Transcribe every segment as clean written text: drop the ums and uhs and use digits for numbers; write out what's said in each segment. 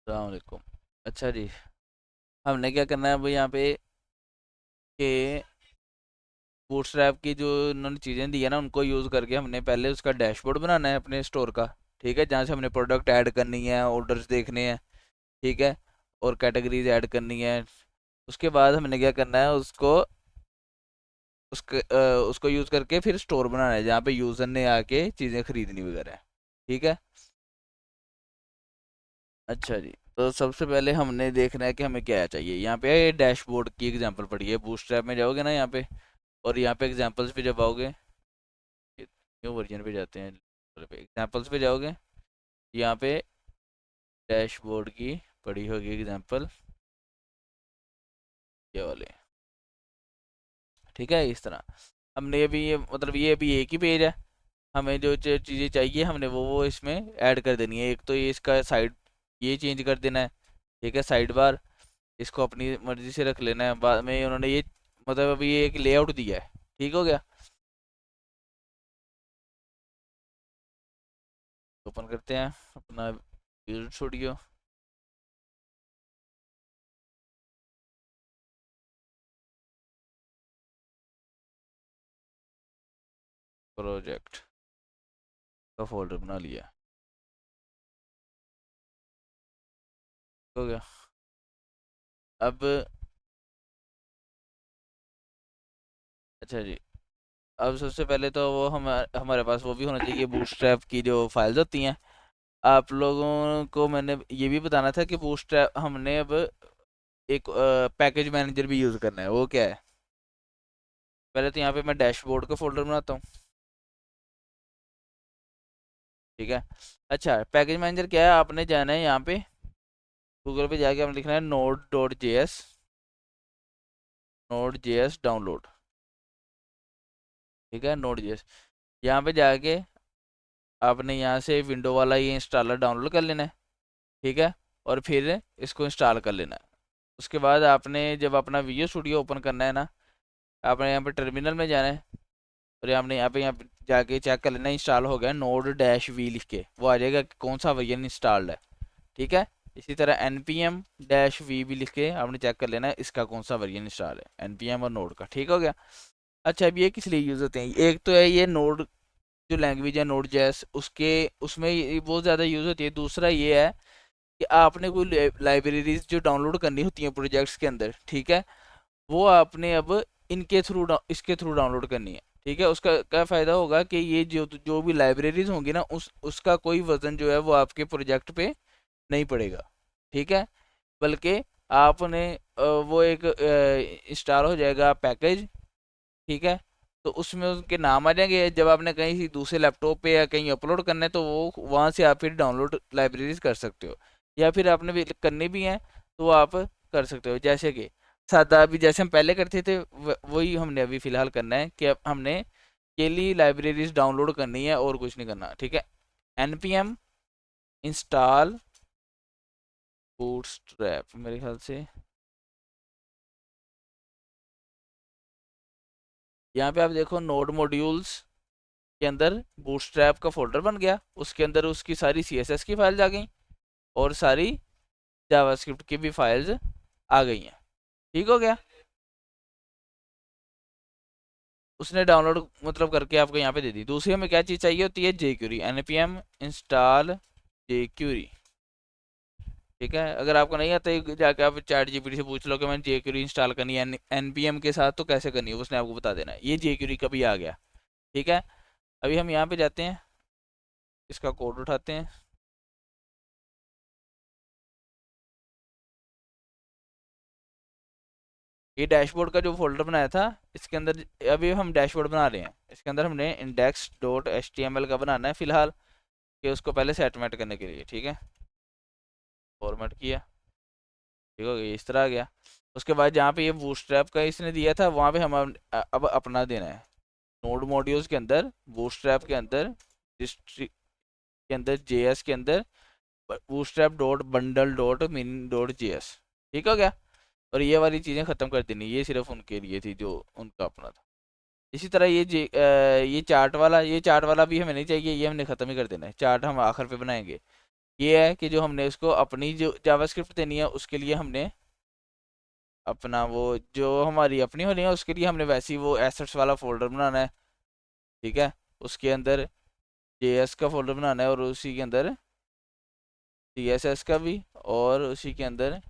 अस्सलाम वालेकुम। अच्छा जी, हमने क्या करना है अब यहाँ पे कि बूटस्ट्रैप की जो उन्होंने चीज़ें दी है ना उनको यूज़ करके हमने पहले उसका डैशबोर्ड बनाना है अपने स्टोर का। ठीक है, जहाँ से हमने प्रोडक्ट ऐड करनी है, ऑर्डर्स देखने हैं। ठीक है, और कैटेगरीज ऐड करनी है। उसके बाद हमने क्या करना है उसको यूज़ करके फिर स्टोर बनाना है जहाँ पे यूज़र ने आके चीज़ें खरीदनी वगैरह है। ठीक है। अच्छा जी, तो सबसे पहले हमने देखना है कि हमें क्या चाहिए। यहाँ पे ये डैशबोर्ड की एग्जांपल पड़ी है, बूटस्ट्रैप में जाओगे ना यहाँ पे, और यहाँ पे एग्जांपल्स पे जब आओगे, न्यू वर्जन पे जाते हैं, एग्जांपल्स पे जाओगे, यहाँ पे डैशबोर्ड की पड़ी होगी एग्जांपल, ये वाले। ठीक है, इस तरह हमने ये भी ये मतलब ये भी एक ही पेज है। हमें जो चीज़ें चाहिए हमने वो इसमें ऐड कर देनी है। एक तो ये इसका साइड ये चेंज कर देना है। ठीक है, साइड बार इसको अपनी मर्जी से रख लेना है। बाद में उन्होंने ये मतलब अभी ये एक लेआउट दिया है। ठीक हो गया। ओपन करते हैं अपना विजुअल स्टूडियो प्रोजेक्ट का फोल्डर बना लिया। हो गया। अब अच्छा जी, अब सबसे पहले तो वो हमारे पास वो भी होना चाहिए, बूटस्ट्रैप की जो फाइल्स होती हैं। आप लोगों को मैंने ये भी बताना था कि बूटस्ट्रैप हमने अब एक पैकेज मैनेजर भी यूज़ करना है। वो क्या है, पहले तो यहाँ पे मैं डैशबोर्ड का फोल्डर बनाता हूँ। ठीक है। अच्छा, पैकेज मैनेजर क्या है, आपने जाना है यहाँ पे गूगल पे जाके, आपने लिखना है नोड जेएस डाउनलोड। ठीक है, नोड जेएस, यहाँ पे जाके आपने यहाँ से विंडो वाला ये इंस्टॉलर डाउनलोड कर लेना है। ठीक है, और फिर इसको इंस्टॉल कर लेना है। उसके बाद आपने जब अपना विजुअल स्टूडियो ओपन करना है ना, आपने यहाँ पे टर्मिनल में जाना है, और आपने यहाँ पे जाके चेक कर लेना इंस्टॉल हो गया नोड डैश वी लिख के, वो आ जाएगा कि कौन सा वर्जन इंस्टॉल्ड है। ठीक है, इसी तरह npm डैश वी भी लिख के आपने चेक कर लेना है इसका कौन सा वर्जन इंस्टॉल है, npm और नोड का। ठीक हो गया। अच्छा, अब ये किस लिए यूज़ होते हैं, एक तो है ये नोड जो लैंग्वेज है नोड जेएस, उसके उसमें बहुत ज़्यादा यूज़ होती है। दूसरा ये है कि आपने कोई लाइब्रेरीज जो डाउनलोड करनी होती हैं प्रोजेक्ट्स के अंदर, ठीक है, वो आपने अब इनके थ्रू इसके थ्रू डाउनलोड करनी है। ठीक है, उसका क्या फ़ायदा होगा कि ये जो जो भी लाइब्रेरीज होंगी ना उसका कोई वजन जो है वो आपके प्रोजेक्ट पे नहीं पड़ेगा। ठीक है, बल्कि आपने वो एक इंस्टॉल हो जाएगा पैकेज। ठीक है, तो उसमें उनके नाम आ जाएंगे। जब आपने कहीं दूसरे लैपटॉप पे या कहीं अपलोड करना है तो वो वहाँ से आप फिर डाउनलोड लाइब्रेरीज कर सकते हो, या फिर आपने भी करनी भी है तो वो आप कर सकते हो। जैसे कि सादा अभी जैसे हम पहले करते थे वही हमने अभी फ़िलहाल करना है कि अब हमने केली लाइब्रेरीज डाउनलोड करनी है और कुछ नहीं करना। ठीक है, npm इंस्टॉल बूटस्ट्रैप मेरे ख्याल से यहाँ पे आप देखो नोड मॉड्यूल्स के अंदर बूटस्ट्रैप का फोल्डर बन गया, उसके अंदर उसकी सारी सीएसएस की फाइल्स आ गई और सारी जावास्क्रिप्ट की भी फाइल्स आ गई हैं। ठीक हो गया, उसने डाउनलोड मतलब करके आपको यहाँ पे दे दी। दूसरी हमें क्या चीज़ चाहिए होती है, जेक्यूरी, npm इंस्टॉल जेक्यूरी। ठीक है, अगर आपको नहीं आता है जाके आप चैट जीपीटी से पूछ लो कि मैंने जेक्यूरी इंस्टॉल करनी है npm के साथ तो कैसे करनी है, उसने आपको बता देना है। ये जेक्यूरी कभी आ गया। ठीक है, अभी हम यहाँ पे जाते हैं, इसका कोड उठाते हैं। ये डैशबोर्ड का जो फोल्डर बनाया था इसके अंदर अभी हम डैशबोर्ड बना रहे हैं, इसके अंदर हमने index dot H T M L का बनाना है फिलहाल, कि उसको पहले सेटमेंट करने के लिए। ठीक है, फॉर्मेट किया, ठीक हो गया, इस तरह आ गया। उसके बाद जहाँ पे ये बूटस्ट्रैप का इसने दिया था वहाँ पे हम अब अपना देना है। नोड मॉड्यूल्स के अंदर, बूटस्ट्रैप के अंदर, डिस्ट्रिक्ट के अंदर, जेएस के अंदर, बूटस्ट्रैप डॉट बंडल डॉट मिन डॉट जेएस। ठीक हो गया, और ये वाली चीज़ें ख़त्म कर देनी, ये सिर्फ उनके लिए थी जो उनका अपना था। इसी तरह ये चार्ट वाला भी हमें नहीं चाहिए, ये हमने ख़त्म ही कर देना है, चार्ट हम आखिर पे बनाएंगे। ये है कि जो हमने इसको अपनी जो जावास्क्रिप्ट देनी है उसके लिए हमने अपना वो जो हमारी अपनी होनी है उसके लिए हमने वैसे ही वो एसेट्स वाला फोल्डर बनाना है। ठीक है, उसके अंदर जेएस का फोल्डर बनाना है और उसी के अंदर सीएसएस का भी, और उसी के अंदर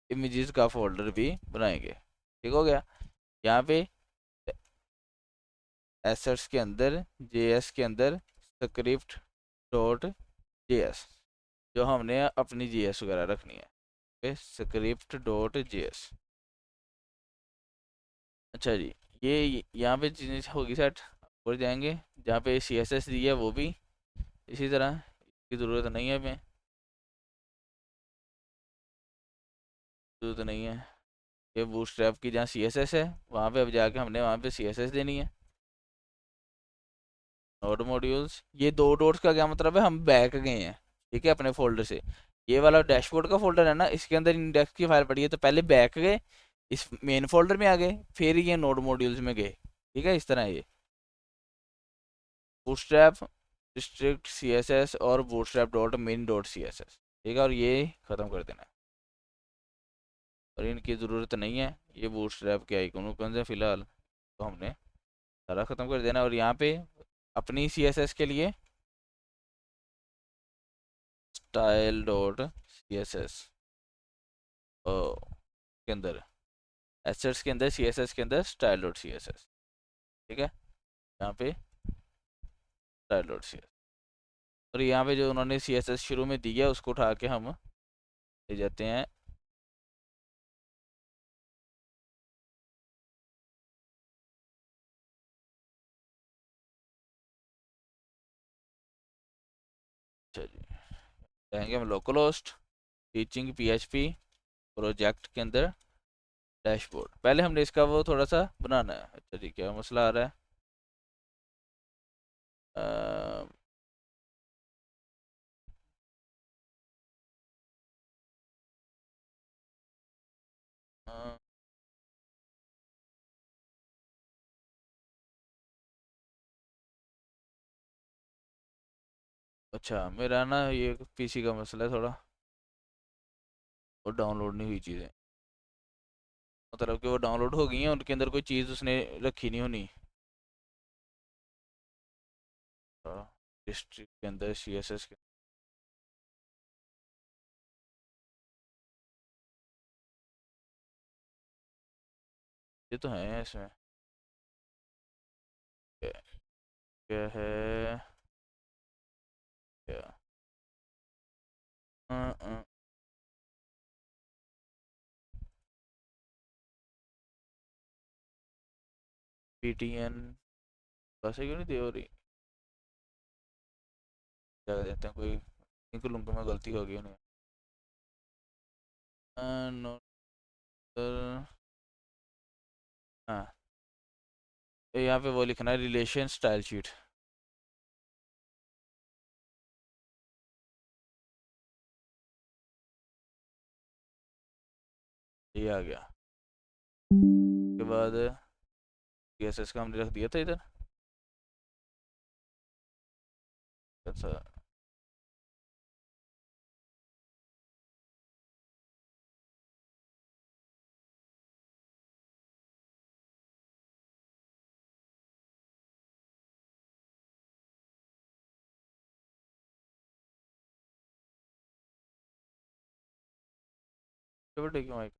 इमेजेस का फोल्डर भी बनाएंगे। ठीक हो गया। यहाँ पे एसेट्स के अंदर जेएस के अंदर स्क्रिप्ट डॉट जेएस, जो हमने अपनी जेएस वगैरह रखनी है, स्क्रिप्ट डॉट जेएस। अच्छा जी, ये यहाँ पे चीज़ें होगी सेट। और जाएंगे जहाँ पे सी एस एस दी है वो भी इसी तरह, इसकी ज़रूरत नहीं है हमें, ज़रूरत नहीं है। ये बूटस्ट्रैप की जहाँ सी एस एस है वहाँ पे अब जाके हमने वहाँ पे सी एस एस देनी है। नोड मॉड्यूल्स, ये दो डॉट्स का क्या मतलब है, हम बैक गए हैं ठीक है अपने फोल्डर से। ये वाला डैशबोर्ड का फोल्डर है ना, इसके अंदर इंडेक्स की फाइल पड़ी है, तो पहले बैक गए, इस मेन फोल्डर में आ गए, फिर ये नोड मॉड्यूल्स में गए। ठीक है, इस तरह ये Bootstrap district C S S और Bootstrap dot main dot C S S. ठीक है, और ये ख़त्म कर देना है, और इनकी ज़रूरत नहीं है। ये बूटस्ट्रैप के आइकन कौन से फ़िलहाल, तो हमने सारा ख़त्म कर देना है। और यहाँ पे अपनी सी एस एस के लिए style dot C S S के अंदर, एसेट्स के अंदर सी एस एस के अंदर style dot C S S. ठीक है, यहाँ पे स्टाइल डॉट सी एस, और यहाँ पे जो उन्होंने सी एस एस शुरू में दिया उसको उठा के हम ले जाते हैं चलिए जाएंगे हम local host teaching PHP project के अंदर डैशबोर्ड। पहले हमने इसका वो थोड़ा सा बनाना है। अच्छा जी, क्या मसला आ रहा है, अ, अ, अच्छा मेरा ना ये पीसी का मसला है थोड़ा, वो डाउनलोड नहीं हुई चीज़ें, मतलब कि वो डाउनलोड हो गई हैं, उनके अंदर कोई चीज़ उसने रखी नहीं होनी। डिस्ट्रिक्ट के अंदर सी एस एस के, ये तो है इसमें, क्या क्या है, क्या पी टी एन वैसे क्यों नहीं दे हो रही, क्या कहते हैं कोई, इनको लूँगा मैं, गलती हो गई उन्हें। नो, हाँ, यहाँ पे वो लिखना है रिलेशन स्टाइल शीट। ये आ गया, उसके बाद सीएसएस का हमने रख दिया था इधर। अच्छा, बड़े क्यों आइकन,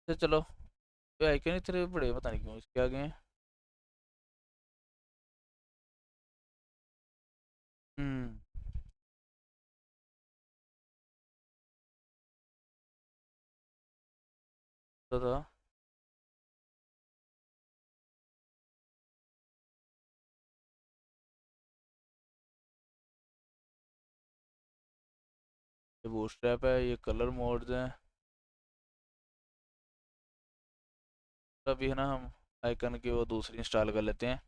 अच्छा चलो, ये आइकन इतने बड़े पता नहीं क्यों इसके आगे हैं। हम्म, तो था ये बूटस्ट्रैप है, ये कलर मोड्स हैं। अभी है ना हम आइकन की वो दूसरी इंस्टॉल कर लेते हैं,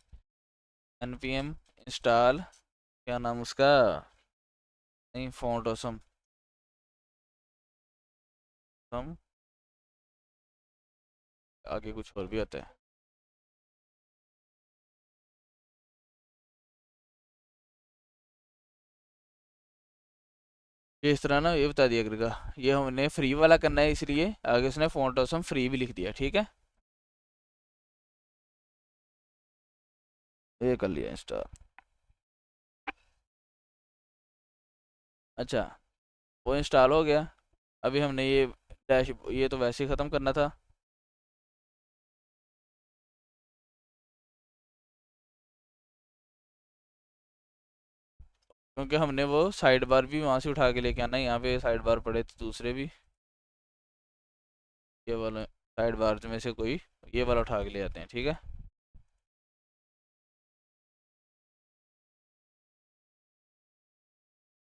npm इंस्टॉल, क्या नाम उसका, नहीं फॉन्ट ऑसम, हम आगे कुछ और भी आता है। ये इस तरह ना ये बता दिया करेगा। ये हमने फ्री वाला करना है, इसलिए आगे उसने फ़ॉन्ट ऑसम फ्री भी लिख दिया, ठीक है। ये कर लिया इंस्टॉल। अच्छा, वो इंस्टॉल हो गया। अभी हमने ये डैश, ये तो वैसे ही ख़त्म करना था। क्योंकि हमने वो साइड बार भी वहाँ से उठा के लेके आना है, यहाँ पे साइड बार पड़े थे दूसरे भी। ये वाला साइड बार में से कोई ये वाला उठा के ले आते हैं, ठीक है।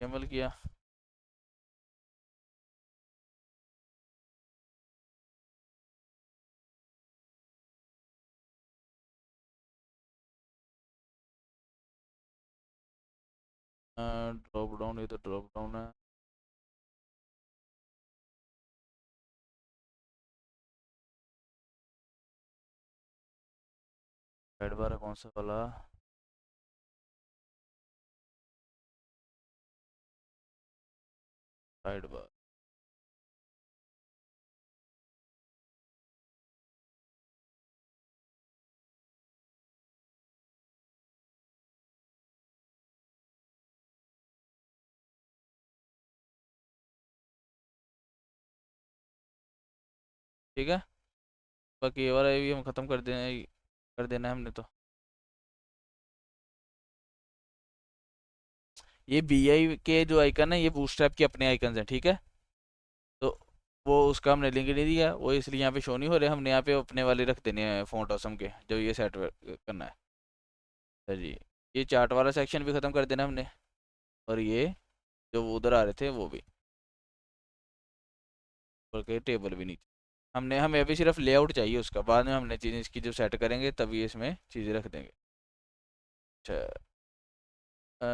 कैमल किया। ड्रॉप डाउन, ये तो ड्रॉप डाउन है। साइड बार है कौन सा वाला? Side bar. ठीक है, बाकी ये वाला भी हम ख़त्म कर देना है हमने तो। ये बी आई के जो आइकन है, ये बूटस्ट्रैप के अपने आइकन हैं, ठीक है। तो वो उसका हमने लिंक नहीं दिया, वो इसलिए यहाँ पे शो नहीं हो रहे। हमने यहाँ पे अपने वाले रख देने हैं फ़ॉन्ट ऑसम के, जो ये सेट करना है। तो जी, ये चार्ट वाला सेक्शन भी ख़त्म कर देना हमने, और ये जो वो उधर आ रहे थे वो भी, बल्कि टेबल भी नहीं। हमने हमें अभी सिर्फ लेआउट चाहिए उसका, बाद में हमने चीज़ें इसकी जो सेट करेंगे तभी इसमें चीज़ें रख देंगे। अच्छा, अ,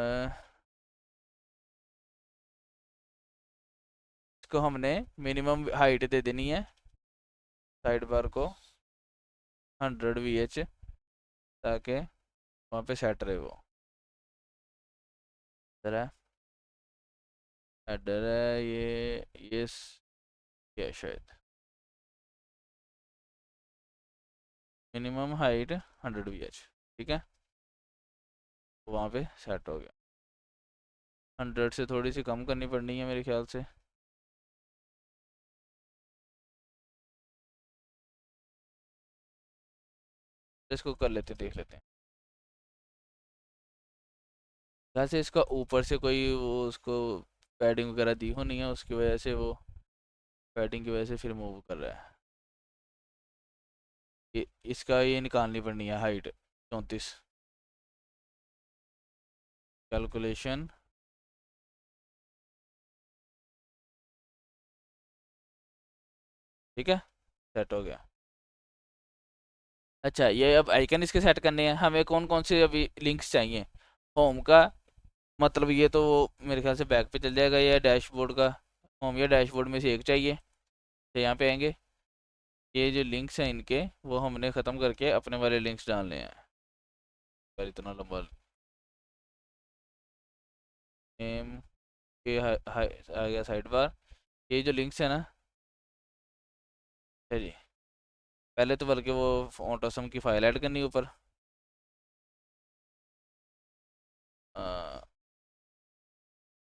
इसको हमने मिनिमम हाइट दे देनी है साइड बार को 100 VH, ताकि वहाँ पे सेट रहे वो। इधर है, हेडर है ये है शायद। मिनिमम हाइट 100 VH, ठीक है। वहाँ पे सेट हो गया। 100 से थोड़ी सी कम करनी पड़नी है मेरे ख्याल से। इसको कर लेते, देख लेते हैं। वैसे इसका ऊपर से कोई वो उसको पैडिंग वगैरह दी हो नहीं है, उसकी वजह से वो पैडिंग की वजह से फिर मूव कर रहा है। इसका ये निकालनी पड़नी है हाइट 34। कैलकुलेशन, ठीक है, सेट हो गया। अच्छा, ये अब आइकन इसके सेट करने हैं हमें। कौन कौन से अभी लिंक्स चाहिए? होम का, मतलब ये तो वो मेरे ख्याल से बैक पे चल जाएगा, या डैशबोर्ड का। होम या डैशबोर्ड में से एक चाहिए, तो यहाँ पे आएंगे। ये जो लिंक्स हैं इनके, वो हमने ख़त्म करके अपने वाले लिंक्स डालने हैं। पर इतना लंबा नेम के आ गया साइड बार। ये जो लिंक्स है ना, है जी। पहले तो बल्कि वो ऑटोसम की फ़ाइल ऐड करनी है ऊपर।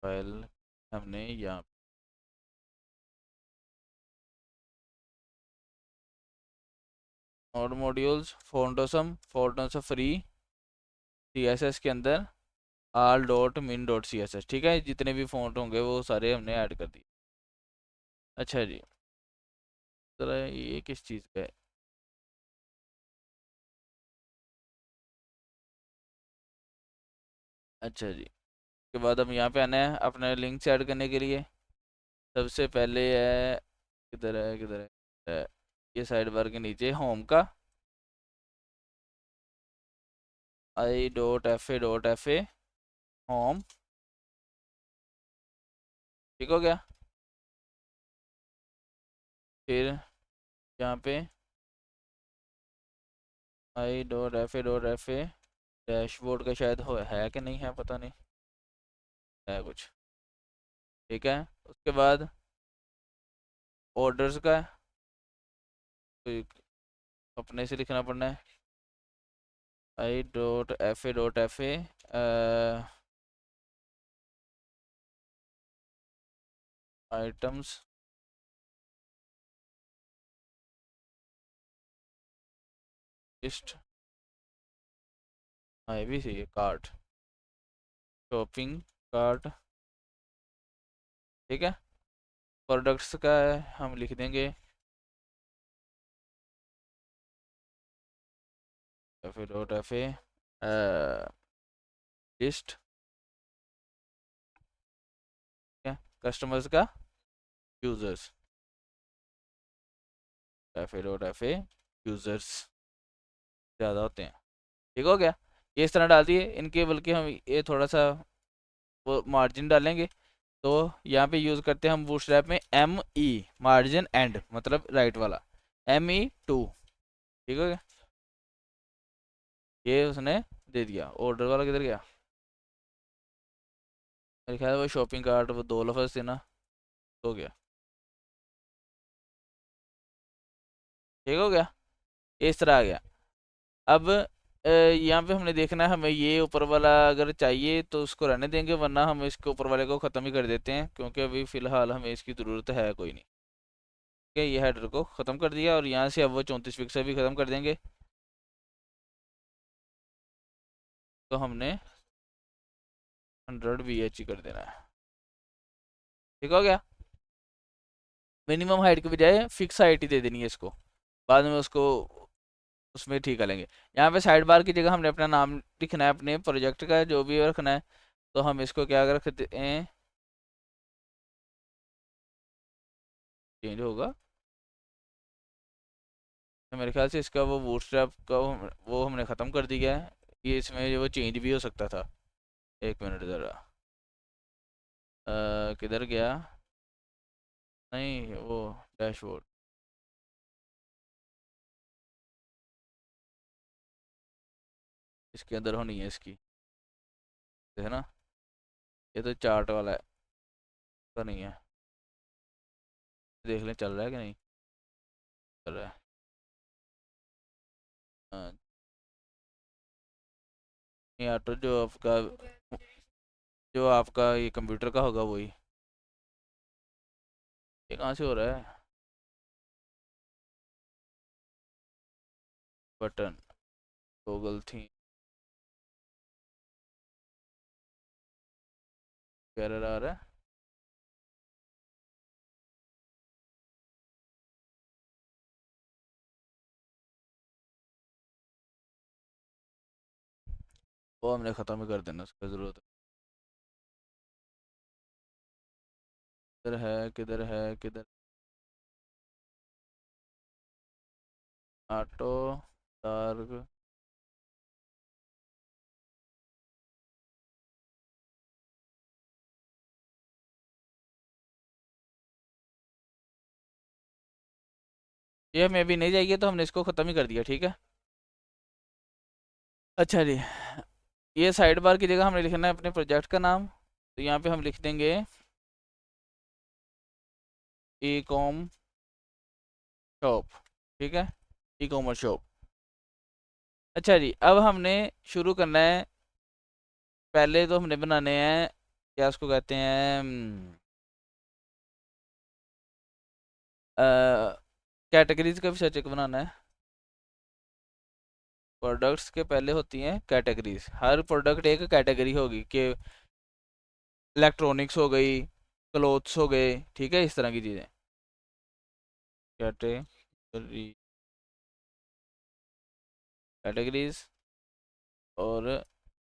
फाइल हमने यहाँ नोड मॉड्यूल्स फोटोसम फ्री CSS के अंदर आल डॉट मिन डॉट CSS, ठीक है। जितने भी फ़ॉन्ट होंगे वो सारे हमने ऐड कर दिए। अच्छा जी, जरा ये किस चीज़ का है? अच्छा जी, उसके बाद हम यहाँ पे आना है अपने लिंक्स ऐड करने के लिए। सबसे पहले है, किधर है, ये साइड बार के नीचे होम का I.FA होम, ठीक हो गया। फिर यहाँ पे I.FA डैशबोर्ड का शायद हो है कि नहीं है, पता नहीं, है कुछ। ठीक है। उसके बाद ऑर्डर्स का है, तो अपने से लिखना पड़ना है, I.FA.FA आइटम्स लिस्ट, हाँ ये भी सही है, कार्ट, शॉपिंग कार्ट, ठीक है। प्रोडक्ट्स का है, हम लिख देंगे FA.FA लिस्ट, ठीक है। कस्टमर्स का यूजर्स, FA.FA यूजर्स ज़्यादा होते हैं, ठीक हो गया। ये इस तरह डाल दिए इनके, बल्कि हम ये थोड़ा सा वो मार्जिन डालेंगे। तो यहाँ पे यूज़ करते हैं हम बूटस्ट्रैप में ME, मार्जिन एंड मतलब राइट वाला, ME2, ठीक हो गया। ये उसने दे दिया। ऑर्डर वाला किधर गया, मेरे ख्याल वो शॉपिंग कार्ट, वो दो लफ्ज़ थे ना, हो गया, ठीक हो गया। इस तरह आ गया। अब यहाँ पे हमने देखना है, हमें ये ऊपर वाला अगर चाहिए तो उसको रहने देंगे, वरना हम इसके ऊपर वाले को ख़त्म ही कर देते हैं, क्योंकि अभी फ़िलहाल हमें इसकी ज़रूरत है कोई नहीं। ठीक है, ये हेडर को ख़त्म कर दिया, और यहाँ से अब वो 34 पिक्सल भी ख़त्म कर देंगे। तो हमने 100 VH कर देना है, ठीक हो गया। मिनिमम हाइट के बजाय फिक्स हाइट ही दे देनी है इसको, बाद में उसको उसमें ठीक कर लेंगे। यहाँ पे साइड बार की जगह हमने अपना नाम लिखना है, अपने प्रोजेक्ट का जो भी रखना है। तो हम इसको क्या रखते हैं, चेंज होगा, तो मेरे ख्याल से इसका वो बूटस्ट्रैप का वो हमने ख़त्म कर दिया है। ये इसमें वो चेंज भी हो सकता था। एक मिनट ज़रा, किधर गया, नहीं वो डैशबोर्ड, इसके अंदर होनी है इसकी, है ना। ये तो चार्ट वाला है, तो नहीं है, देख लें चल रहा है कि नहीं चल रहा है। हाँ, नहीं ऑटो जो आपका ये कंप्यूटर का होगा वही। ये कहाँ से हो रहा है, बटन, गूगल थी, एरर आ रहा है। वो हमने ख़त्म ही कर देना, उसका ज़रूरत किधर है, किधर है, किधर, ऑटो डार्क, ये हमें अभी नहीं चाहिए, तो हमने इसको ख़त्म ही कर दिया, ठीक है। अच्छा जी, ये साइड बार की जगह हमने लिखना है अपने प्रोजेक्ट का नाम। तो यहाँ पे हम लिख देंगे ई कॉम शॉप, ठीक है, ई कॉमर्स शॉप। अच्छा जी, अब हमने शुरू करना है। पहले तो हमने बनाने हैं, क्या उसको कहते हैं, कैटेगरीज का भी सच एक बनाना है। प्रोडक्ट्स के पहले होती हैं कैटेगरीज, हर प्रोडक्ट एक कैटेगरी होगी, कि इलेक्ट्रॉनिक्स हो गई, क्लोथ्स हो गए, ठीक है, इस तरह की चीज़ें, कैटेगरी, कैटेगरीज। और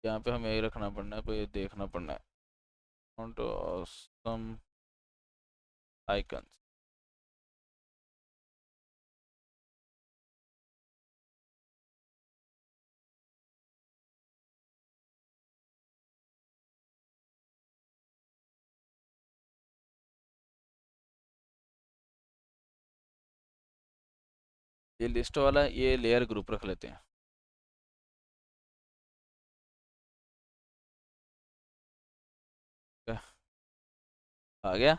यहाँ पे हमें ये रखना पड़ना है, कोई देखना पड़ना है, ऑसम आइकन। ये लिस्ट वाला, ये लेयर ग्रुप रख लेते हैं। आ गया।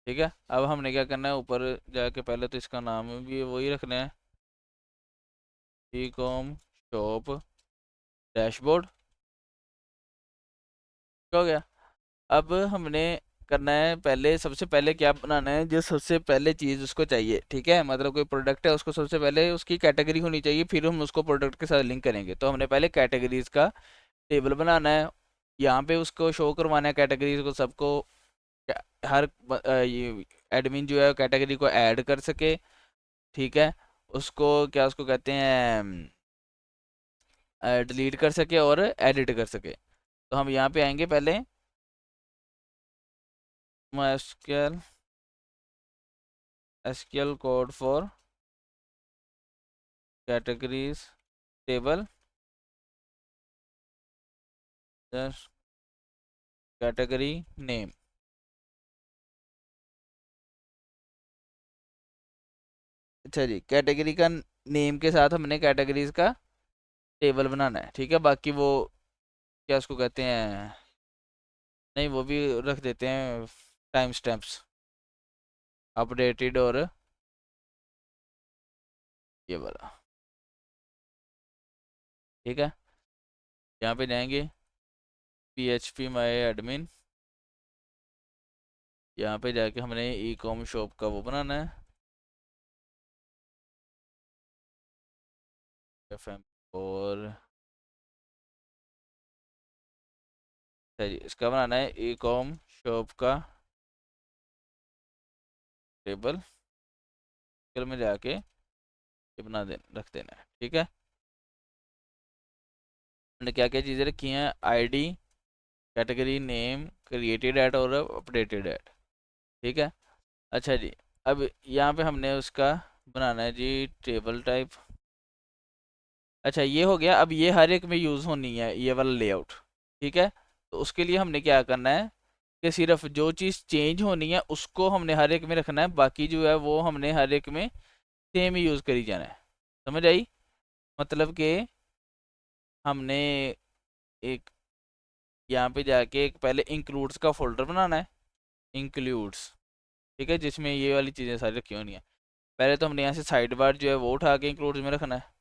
ठीक है, अब हमने क्या करना है, ऊपर जाके पहले तो इसका नाम भी वही रखना है, ई कॉम शॉप डैशबोर्ड। हो गया। अब हमने करना है, पहले सबसे पहले क्या बनाना है, जो सबसे पहले चीज़ उसको चाहिए, ठीक है, मतलब कोई प्रोडक्ट है उसको सबसे पहले उसकी कैटेगरी होनी चाहिए, फिर हम उसको प्रोडक्ट के साथ लिंक करेंगे। तो हमने पहले कैटेगरीज का टेबल बनाना है, यहाँ पे उसको शो करवाना है कैटेगरीज को सबको। हर ये एडमिन जो है कैटेगरी को ऐड कर सके, ठीक है, उसको क्या उसको कहते हैं, डिलीट कर सके और एडिट कर सके। तो हम यहाँ पे आएंगे पहले, MySQL SQL code for categories table, category name. अच्छा जी, कैटेगरी का नेम के साथ हमने कैटेगरीज का टेबल बनाना है, ठीक है, बाकी वो क्या उसको कहते हैं, नहीं वो भी रख देते हैं, टाइम स्टैम्प्स अपडेटेड और ये वाला, ठीक है। यहाँ पे जाएंगे PHP माई एडमिन, यहाँ पे जाके हमने ई कॉम शॉप का वो बनाना है, FM और अच्छा जी, इसका बनाना है ई कॉम शॉप का टेबल, फिर में जाके ये बना दे रख देना है, ठीक है। हमने क्या क्या चीज़ें रखी हैं, ID, category name, created at और अपडेटेड एट, ठीक है। अच्छा जी, अब यहाँ पे हमने उसका बनाना है जी टेबल टाइप। अच्छा ये हो गया, अब ये हर एक में यूज़ होनी है ये वाला लेआउट, ठीक है। तो उसके लिए हमने क्या करना है कि सिर्फ जो चीज़ चेंज होनी है उसको हमने हर एक में रखना है, बाकी जो है वो हमने हर एक में सेम ही यूज़ करी जाना है। समझ आई? मतलब कि हमने एक यहाँ पे जाके एक पहले इंक्लूड्स का फोल्डर बनाना है, इंक्लूड्स, ठीक है, जिसमें ये वाली चीज़ें सारी रखी होनी है। पहले तो हमने यहाँ से साइड बार जो है वो उठा के इंक्लूड्स में रखना है,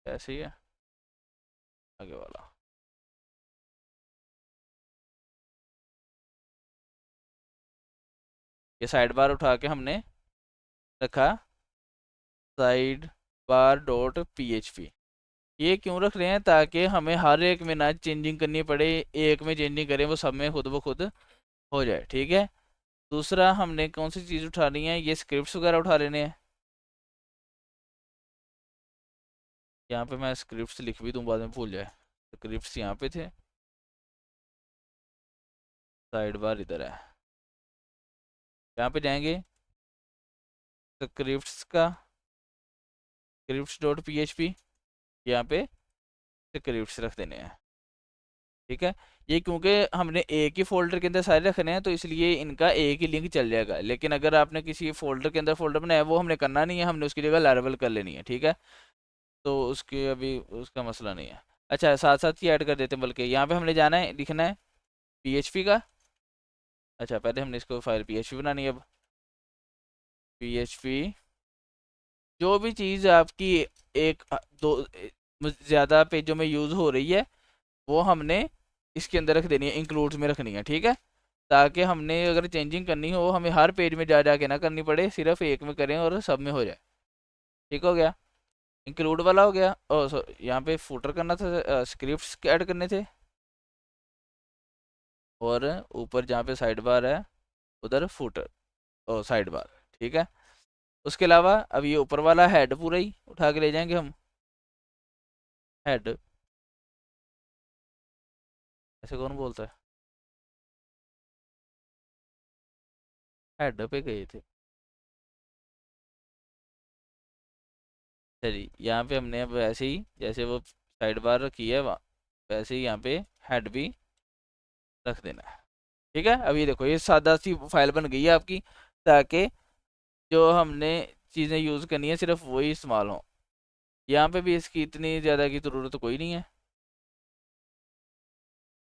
ऐसे ही है आगे वाला। ये साइड बार उठा के हमने रखा साइड बार डॉट PHP। ये क्यों रख रहे हैं, ताकि हमें हर एक में ना चेंजिंग करनी पड़े, एक में चेंजिंग करें वो सब में खुद ब खुद हो जाए, ठीक है। दूसरा हमने कौन सी चीज़ उठानी है, ये स्क्रिप्ट्स वगैरह उठा लेने हैं। यहाँ पे मैं स्क्रिप्ट्स लिख भी दूँ बाद में भूल जाए, स्क्रिप्ट्स यहाँ पे थे, साइड बार इधर है। यहाँ पे जाएंगे स्क्रिप्ट्स का, scripts.php, यहाँ पे स्क्रिप्ट्स रख देने हैं, ठीक है। ये क्योंकि हमने एक ही फोल्डर के अंदर सारे रखने हैं तो इसलिए इनका एक ही लिंक चल जाएगा, लेकिन अगर आपने किसी फोल्डर के अंदर फोल्डर बनाया वो हमने करना नहीं है, हमने उसकी जगह लारेबल कर लेनी है, ठीक है। तो उसके अभी उसका मसला नहीं है। अच्छा साथ साथ ही ऐड कर देते हैं, बल्कि यहाँ पे हमने जाना है लिखना है PHP का। अच्छा पहले हमने इसको फाइल PHP बनानी है, अब PHP जो भी चीज़ आपकी एक दो ज़्यादा पेजों में यूज़ हो रही है वो हमने इसके अंदर रख देनी है, इंक्लूड्स में रखनी है, ठीक है, ताकि हमने अगर चेंजिंग करनी हो हमें हर पेज में जा के ना करनी पड़े, सिर्फ एक में करें और सब में हो जाए। ठीक हो गया, इंक्लूड वाला हो गया। ओ यहाँ पे फुटर करना था, स्क्रिप्ट्स ऐड करने थे, और ऊपर जहाँ पे साइड बार है उधर फुटर ओ साइड बार, ठीक है। उसके अलावा अब ये ऊपर वाला हेड पूरा ही उठा के ले जाएंगे हम, हेड ऐसे कौन बोलता है, हेड पे गए थे। चलिए यहाँ पे हमने अब वैसे ही जैसे वो साइड बार रखी है वैसे ही यहाँ पे हेड भी रख देना है, ठीक है। अब ये देखो ये सादा सी फाइल बन गई है आपकी, ताकि जो हमने चीज़ें यूज़ करनी है सिर्फ वही इस्तेमाल हो। यहाँ पे भी इसकी इतनी ज़्यादा की ज़रूरत कोई नहीं है,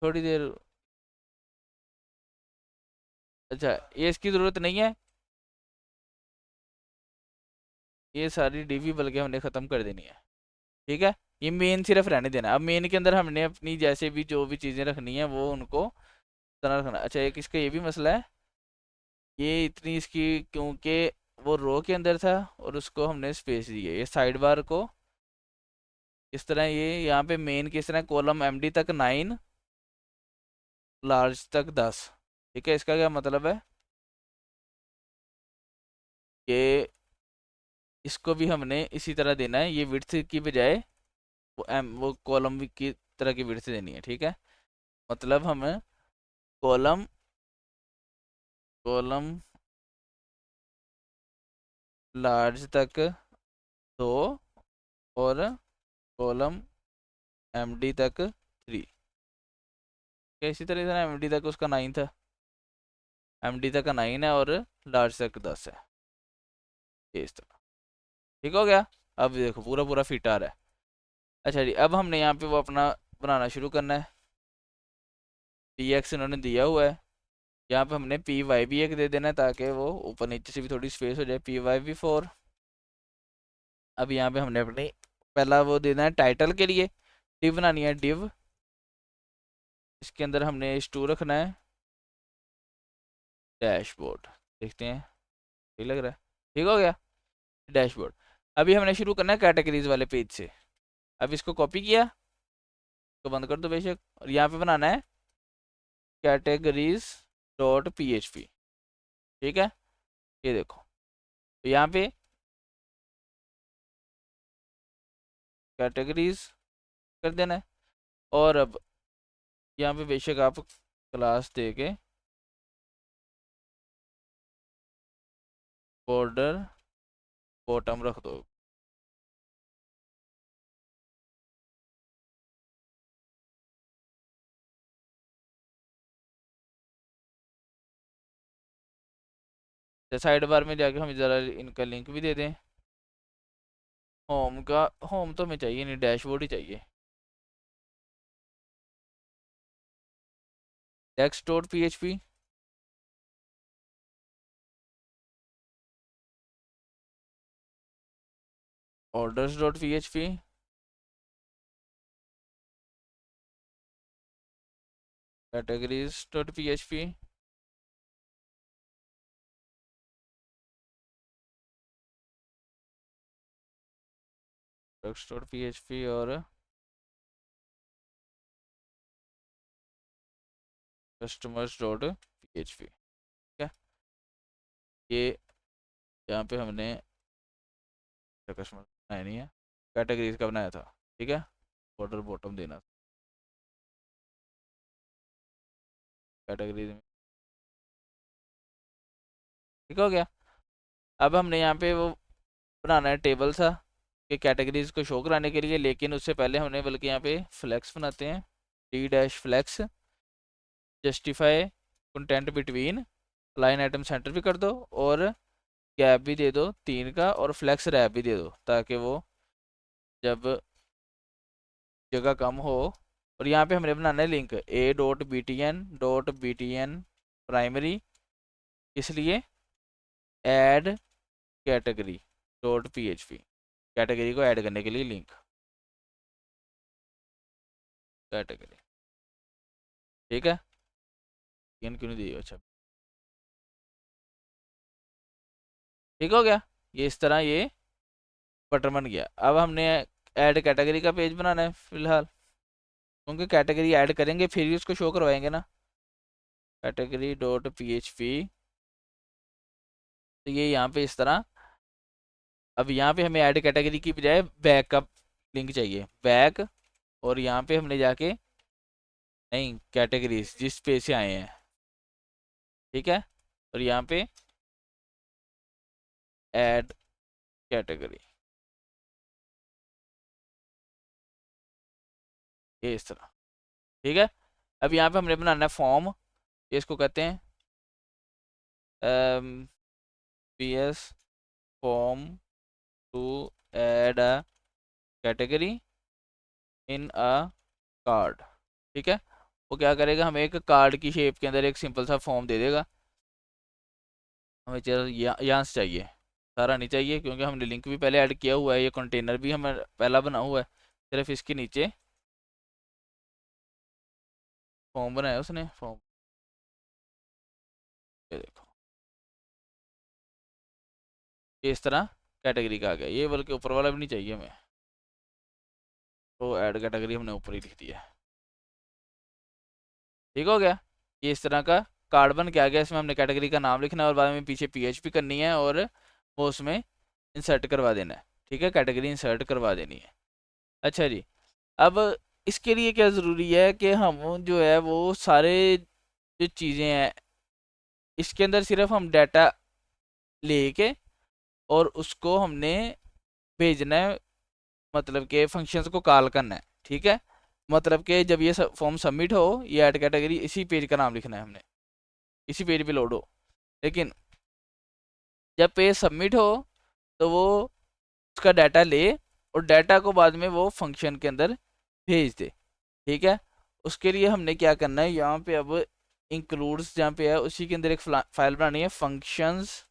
थोड़ी देर। अच्छा, ये इसकी ज़रूरत नहीं है, ये सारी डीवी बल्कि हमने ख़त्म कर देनी है। ठीक है, ये मेन सिर्फ रहने देना। अब मेन के अंदर हमने अपनी जैसे भी जो भी चीज़ें रखनी है वो उनको तरह रखना। अच्छा, एक इसका ये भी मसला है, ये इतनी इसकी क्योंकि वो रो के अंदर था और उसको हमने स्पेस दी है। ये साइड बार को इस तरह, ये यहाँ पे मेन किस तरह कॉलम एमडी तक 9, लार्ज तक 10। ठीक है, इसका क्या मतलब है कि इसको भी हमने इसी तरह देना है, ये विड्थ की बजाय वो कॉलम की तरह की विड्थ देनी है। ठीक है, मतलब हम कॉलम कॉलम लार्ज तक 2 और कॉलम एमडी तक 3। इसी तरह से एमडी तक उसका 9 था, एमडी तक का 9 है और लार्ज तक 10 है। ये इस तरह ठीक हो गया। अब देखो पूरा पूरा फिट आ रहा है। अच्छा जी, अब हमने यहाँ पे वो अपना बनाना शुरू करना है। पी एक्स इन्होंने दिया हुआ है, यहाँ पे हमने पी वाई भी एक दे देना है ताकि वो ऊपर नीचे से भी थोड़ी स्पेस हो जाए। पी वाई भी 4। अब यहाँ पे हमने अपनी पहला वो देना है टाइटल के लिए, डिव बनानी है डिव। इसके अंदर हमने h2 रखना है, डैशबोर्ड। देखते हैं, ठीक लग रहा है, ठीक हो गया डैशबोर्ड। अभी हमने शुरू करना है कैटेगरीज वाले पेज से। अब इसको कॉपी किया, तो बंद कर दो बेशक, और यहाँ पे बनाना है categories dot P H P. ठीक है, ये देखो, तो यहाँ पे कैटेगरीज कर देना है। और अब यहाँ पे बेशक आप क्लास दे के बॉर्डर बॉटम रख दो। साइड बार में जाके हम ज़रा इनका लिंक भी दे दें। होम का, होम तो हमें चाहिए नहीं, डैशबोर्ड ही चाहिए। Text dot P H P, orders dot P H P, categories dot P H P, text dot P H P और customers dot P H P. ठीक है, ये यहाँ पे हमने कस्टमर बनाया नहीं है, कैटेगरीज का बनाया था। ठीक है, बॉर्डर बॉटम देना कैटेगरीज में। ठीक हो गया। अब हमने यहाँ पे वो बनाना है टेबल सा कि कैटेगरीज को शो कराने के लिए, लेकिन उससे पहले हमने बल्कि यहाँ पे फ्लैक्स बनाते हैं। D dash flex, justify content between, line item center भी कर दो और गैप भी दे दो 3 का, और फ्लैक्स रैप भी दे दो ताकि वो जब जगह कम हो। और यहाँ पे हमने बनाना है link A dot B T N primary, इसलिए add category dot P H P, category को ऐड करने के लिए लिंक कैटेगरी। ठीक है, क्यों नहीं दी? अच्छा, ठीक हो गया। ये इस तरह ये बटन बन गया। अब हमने ऐड कैटेगरी का पेज बनाना है फिलहाल, क्योंकि कैटेगरी ऐड करेंगे फिर ही उसको शो करवाएंगे ना। Category dot P H P, तो ये यहाँ पे इस तरह। अब यहाँ पे हमें ऐड कैटेगरी की बजाय बैक का लिंक चाहिए, बैक। और यहाँ पे हमने जाके, नहीं, कैटेगरीज जिस पेज से आए हैं। ठीक है, और यहाँ पे ऐड कैटेगरी, ये इस तरह। ठीक है, अब यहाँ पे हमने बनाना है फॉर्म, इसको कहते हैं P S form to add a category in a card. ठीक है, वो क्या करेगा, हमें एक कार्ड की शेप के अंदर एक सिंपल सा फॉर्म दे देगा। हमें चलो यहाँ से चाहिए, सारा नहीं चाहिए क्योंकि हमने लिंक भी पहले ऐड किया हुआ है, ये कंटेनर भी हमें पहला बना हुआ है। सिर्फ इसके नीचे फॉर्म बनाया उसने, फॉर्म, ये देखो ये इस तरह कैटेगरी का आ गया ये, बल्कि ऊपर वाला भी नहीं चाहिए हमें, तो ऐड कैटेगरी हमने ऊपर ही लिख दिया। ठीक हो गया, ये इस तरह का कार्ड बन के आ गया। इसमें हमने कैटेगरी का नाम लिखना है और बाद में पीछे PHP करनी है और वो उसमें इंसर्ट करवा देना है। ठीक है, कैटेगरी इंसर्ट करवा देनी है। अच्छा जी, अब इसके लिए क्या ज़रूरी है कि हम जो है वो सारे जो चीज़ें हैं इसके अंदर सिर्फ हम डाटा लेके और उसको हमने भेजना है, मतलब कि फंक्शंस को कॉल करना है। ठीक है, मतलब कि जब ये फॉर्म सबमिट हो, ये ऐड कैटेगरी इसी पेज का नाम लिखना है हमने, इसी पेज पे लोड हो। लेकिन जब पेज सबमिट हो तो वो उसका डाटा ले और डाटा को बाद में वो फंक्शन के अंदर भेज दे। ठीक है, उसके लिए हमने क्या करना है, यहाँ पे अब इंक्लूड्स जहाँ पे है उसी के अंदर एक फाइल बनानी है फंक्शंस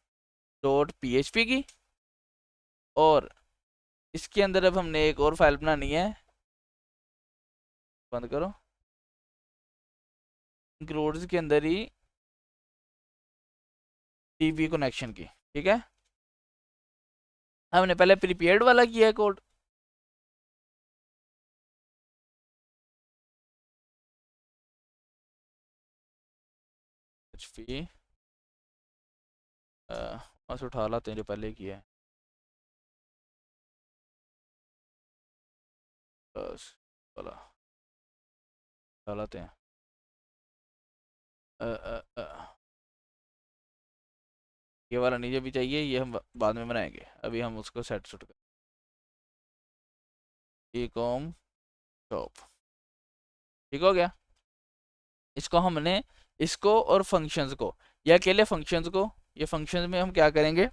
डॉट PHP की, और इसके अंदर अब हमने एक और फाइल बनानी है, बंद करो, इंक्लूड्स के अंदर ही DB कनेक्शन की। ठीक है, हमने पहले प्रीपेड वाला किया है कोड, HP बस उठा लाते हैं जो पहले किया है, बस वाला उठा लाते हैं। अ, अ, अ, ये वाला नहीं जो भी चाहिए, ये हम बाद में बनाएंगे, अभी हम उसको सेट सुट कर ई कॉम शॉप। ठीक हो गया, इसको हमने, इसको और फंक्शंस को, या अकेले फंक्शंस को, ये फंक्शंस में हम क्या करेंगे,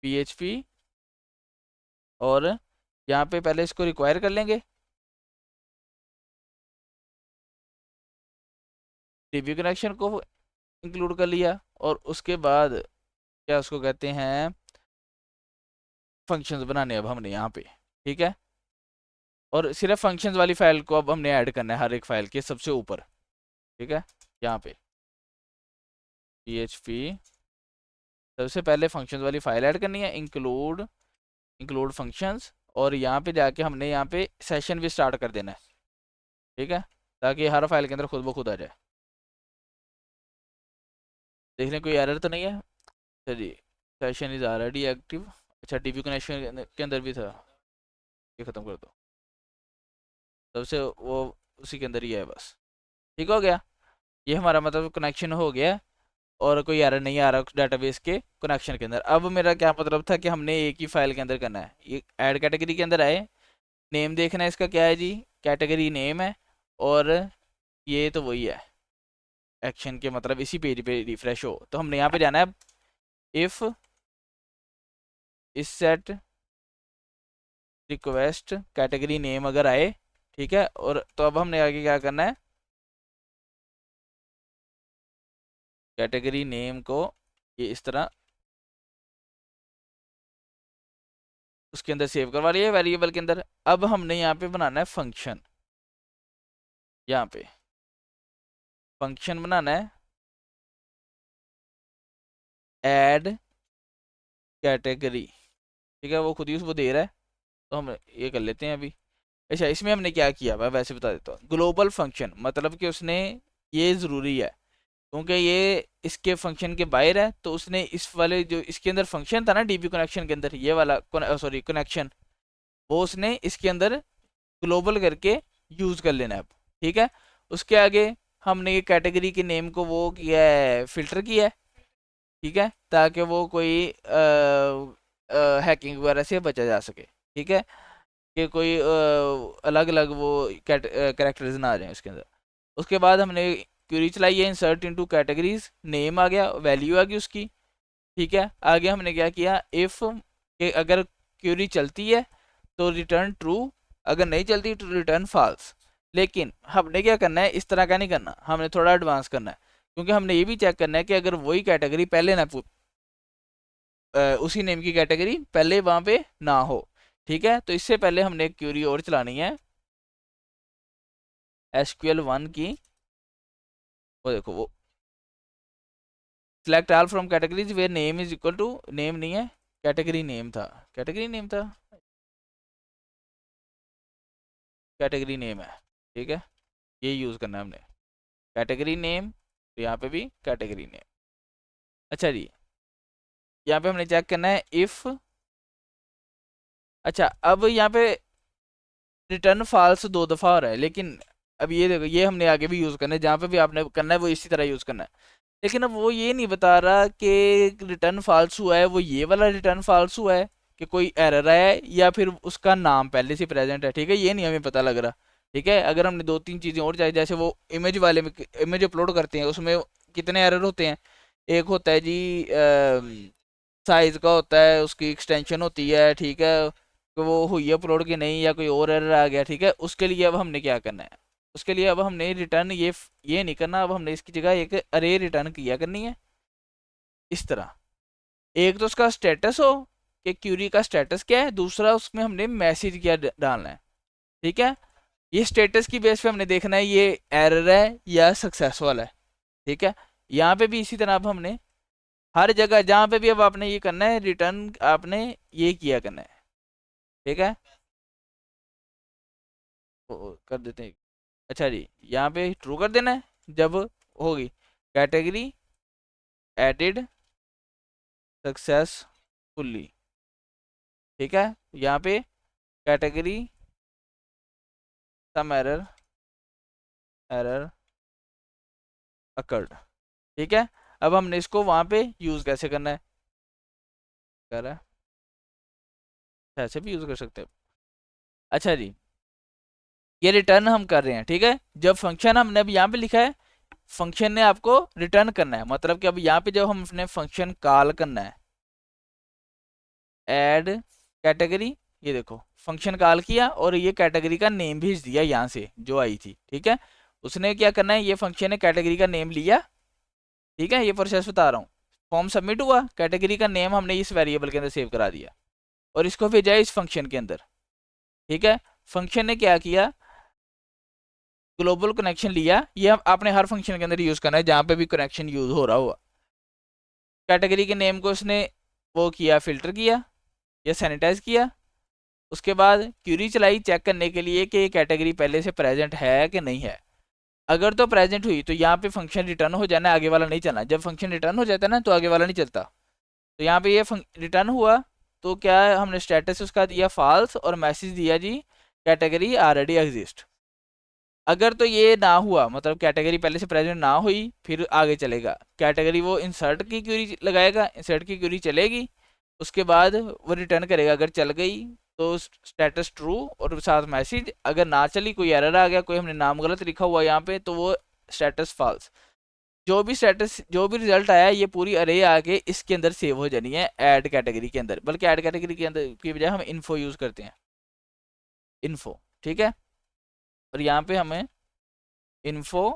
PHP, और यहाँ पे पहले इसको रिक्वायर कर लेंगे, DB कनेक्शन को इंक्लूड कर लिया, और उसके बाद क्या उसको कहते हैं, फंक्शंस बनाने अब हमने यहाँ पे। ठीक है, और सिर्फ फंक्शंस वाली फाइल को अब हमने ऐड करना है हर एक फाइल के सबसे ऊपर। ठीक है, यहाँ पे PHP, सबसे पहले फंक्शंस वाली फाइल ऐड करनी है, इंक्लूड फंक्शंस, और यहाँ पे जाके हमने यहाँ पे सेशन भी स्टार्ट कर देना है। ठीक है, ताकि हर फाइल के अंदर खुद ब खुद आ जाए। देखने कोई एरर तो नहीं है। चलिए, सेशन इज ऑलरेडी एक्टिव। अच्छा, DB कनेक्शन के अंदर भी था, ये ख़त्म कर दो, सबसे वो उसी के अंदर ही है बस। ठीक हो गया, ये हमारा मतलब कनेक्शन हो गया और कोई एरर नहीं आ रहा डाटाबेस के कनेक्शन के अंदर। अब मेरा क्या मतलब था कि हमने एक ही फाइल के अंदर करना है, ये ऐड कैटेगरी के अंदर आए, नेम देखना है इसका क्या है जी, कैटेगरी नेम है, और ये तो वही है एक्शन के, मतलब इसी पेज पे रिफ्रेश हो, तो हमने यहाँ पे जाना है इफ इस सेट रिक्वेस्ट कैटेगरी नेम अगर आए। ठीक है, और तो अब हमने आगे क्या करना है, कैटेगरी नेम को ये इस तरह उसके अंदर सेव करवा लिया वेरिएबल के अंदर। अब हमने यहाँ पे बनाना है फंक्शन, यहाँ पे फंक्शन बनाना है ऐड कैटेगरी। ठीक है, वो खुद ही उसको दे रहा है, तो हम ये कर लेते हैं अभी। अच्छा, इसमें हमने क्या किया मैं वैसे बता देता हूँ, ग्लोबल फंक्शन, मतलब कि उसने, ये ज़रूरी है क्योंकि ये इसके फंक्शन के बाहर है, तो उसने इस वाले जो इसके अंदर फंक्शन था ना DB कनेक्शन के अंदर, ये वाला सॉरी कनेक्शन, वो उसने इसके अंदर ग्लोबल करके यूज़ कर लेना है अब। ठीक है, उसके आगे हमने ये कैटेगरी के नेम को वो किया है, फिल्टर किया है। ठीक है, ताकि वो कोई हैकिंग वगैरह से बचा जा सके। ठीक है, कि कोई अलग अलग वो कैरेक्टर्स ना आ जाए उसके अंदर। उसके बाद हमने क्वेरी चलाई है, इंसर्ट इनटू कैटेगरीज, नेम आ गया, वैल्यू आ गई उसकी। ठीक है, आगे हमने क्या किया, इफ़ कि अगर क्वेरी चलती है तो रिटर्न ट्रू, अगर नहीं चलती तो रिटर्न फॉल्स। लेकिन हमने क्या करना है, इस तरह का नहीं करना, हमने थोड़ा एडवांस करना है, क्योंकि हमने ये भी चेक करना है कि अगर वही कैटेगरी पहले ना उसी नेम की कैटेगरी पहले वहां पे ना हो। ठीक है, तो इससे पहले हमने एक क्यूरी और चलानी है SQL1 की। वो देखो, वो select all from categories where name is equal to, name नहीं है, कैटेगरी नेम था, कैटेगरी नेम था, कैटेगरी नेम है। ठीक है, ये यूज़ करना है हमने, कैटेगरी नेम, तो यहाँ पे भी कैटेगरी नेम। अच्छा जी, यहाँ पे हमने चेक करना है इफ़, अच्छा अब यहाँ पे रिटर्न फॉल्स दो दफ़ा हो रहा है, लेकिन अब ये देखो, ये हमने आगे भी यूज़ करना है, जहाँ पे भी आपने करना है वो इसी तरह यूज़ करना है। लेकिन अब वो ये नहीं बता रहा कि रिटर्न फॉल्स हुआ है वो ये वाला रिटर्न फॉल्स हुआ है, कि कोई एरर आया है, या फिर उसका नाम पहले से प्रेजेंट है। ठीक है, ये नहीं हमें पता लग रहा। ठीक है, अगर हमने दो तीन चीज़ें और चाहिए, जैसे वो इमेज वाले में इमेज अपलोड करते हैं, उसमें कितने एरर होते हैं, एक होता है जी साइज का होता है, उसकी एक्सटेंशन होती है, ठीक है, कि वो हुई अपलोड की नहीं, या कोई और एरर आ गया। ठीक है, उसके लिए अब हमने क्या करना है, उसके लिए अब हमने रिटर्न ये नहीं करना, अब हमने इसकी जगह एक अरे रिटर्न किया करनी है इस तरह। एक तो उसका स्टेटस हो कि क्यूरी का स्टेटस क्या है, दूसरा उसमें हमने मैसेज क्या डालना है। ठीक है, ये स्टेटस की बेस पे हमने देखना है ये एरर है या सक्सेसफुल है। ठीक है, यहाँ पे भी इसी तरह अब हमने हर जगह जहाँ पे भी अब आपने ये करना है रिटर्न, आपने ये किया करना है। ठीक है, कर देते हैं। अच्छा जी, यहाँ पे ट्रू कर देना है जब होगी कैटेगरी एडिड सक्सेसफुली। ठीक है, यहाँ पे category some error error occurred. ठीक है, अब हमने इसको वहाँ पे यूज़ कैसे करना है, कर रहा है, ऐसे भी यूज़ कर सकते हैं। अच्छा जी, ये रिटर्न हम कर रहे हैं। ठीक है, जब फंक्शन हमने अब यहाँ पे लिखा है, फंक्शन ने आपको रिटर्न करना है, मतलब कि अब यहाँ पे जब हमने फंक्शन कॉल करना है ऐड कैटेगरी, ये देखो फंक्शन कॉल किया और ये कैटेगरी का नेम भेज दिया यहाँ से जो आई थी। ठीक है, उसने क्या करना है, ये फंक्शन ने कैटेगरी का नेम लिया। ठीक है, ये प्रोसेस बता रहा हूँ, फॉर्म सबमिट हुआ, कैटेगरी का नेम हमने इस वेरिएबल के अंदर सेव करा दिया और इसको भेजा इस फंक्शन के अंदर। ठीक है, फंक्शन ने क्या किया, ग्लोबल कनेक्शन लिया, ये आपने हर फंक्शन के अंदर यूज़ करना है जहाँ पे भी कनेक्शन यूज़ हो रहा हुआ। कैटेगरी के नेम को उसने वो किया, फिल्टर किया या सैनिटाइज किया। उसके बाद क्यूरी चलाई चेक करने के लिए कि ये कैटेगरी पहले से प्रेजेंट है कि नहीं है। अगर तो प्रेजेंट हुई तो यहाँ पे फंक्शन रिटर्न हो जाना, आगे वाला नहीं चलना। जब फंक्शन रिटर्न हो जाता है ना तो आगे वाला नहीं चलता। तो यहाँ पे ये रिटर्न हुआ, तो क्या है, हमने स्टेटस उसका दिया फॉल्स और मैसेज दिया जी कैटेगरी ऑलरेडी एग्जिस्ट। अगर तो ये ना हुआ, मतलब कैटेगरी पहले से प्रेजेंट ना हुई, फिर आगे चलेगा कैटेगरी, वो इंसर्ट की क्यूरी लगाएगा, इंसर्ट की क्यूरी चलेगी, उसके बाद वो रिटर्न करेगा। अगर चल गई तो स्टेटस ट्रू और साथ मैसेज, अगर ना चली, कोई एरर आ गया, कोई हमने नाम गलत लिखा हुआ यहाँ पे, तो वो स्टेटस फॉल्स। जो भी स्टेटस, जो भी रिजल्ट आया, ये पूरी अरे आके इसके अंदर सेव हो जानी है ऐड कैटेगरी के अंदर, बल्कि ऐड कैटेगरी के अंदर की बजाय हम इन्फो यूज़ करते हैं, इन्फो। ठीक है, और यहाँ पे हमें इन्फो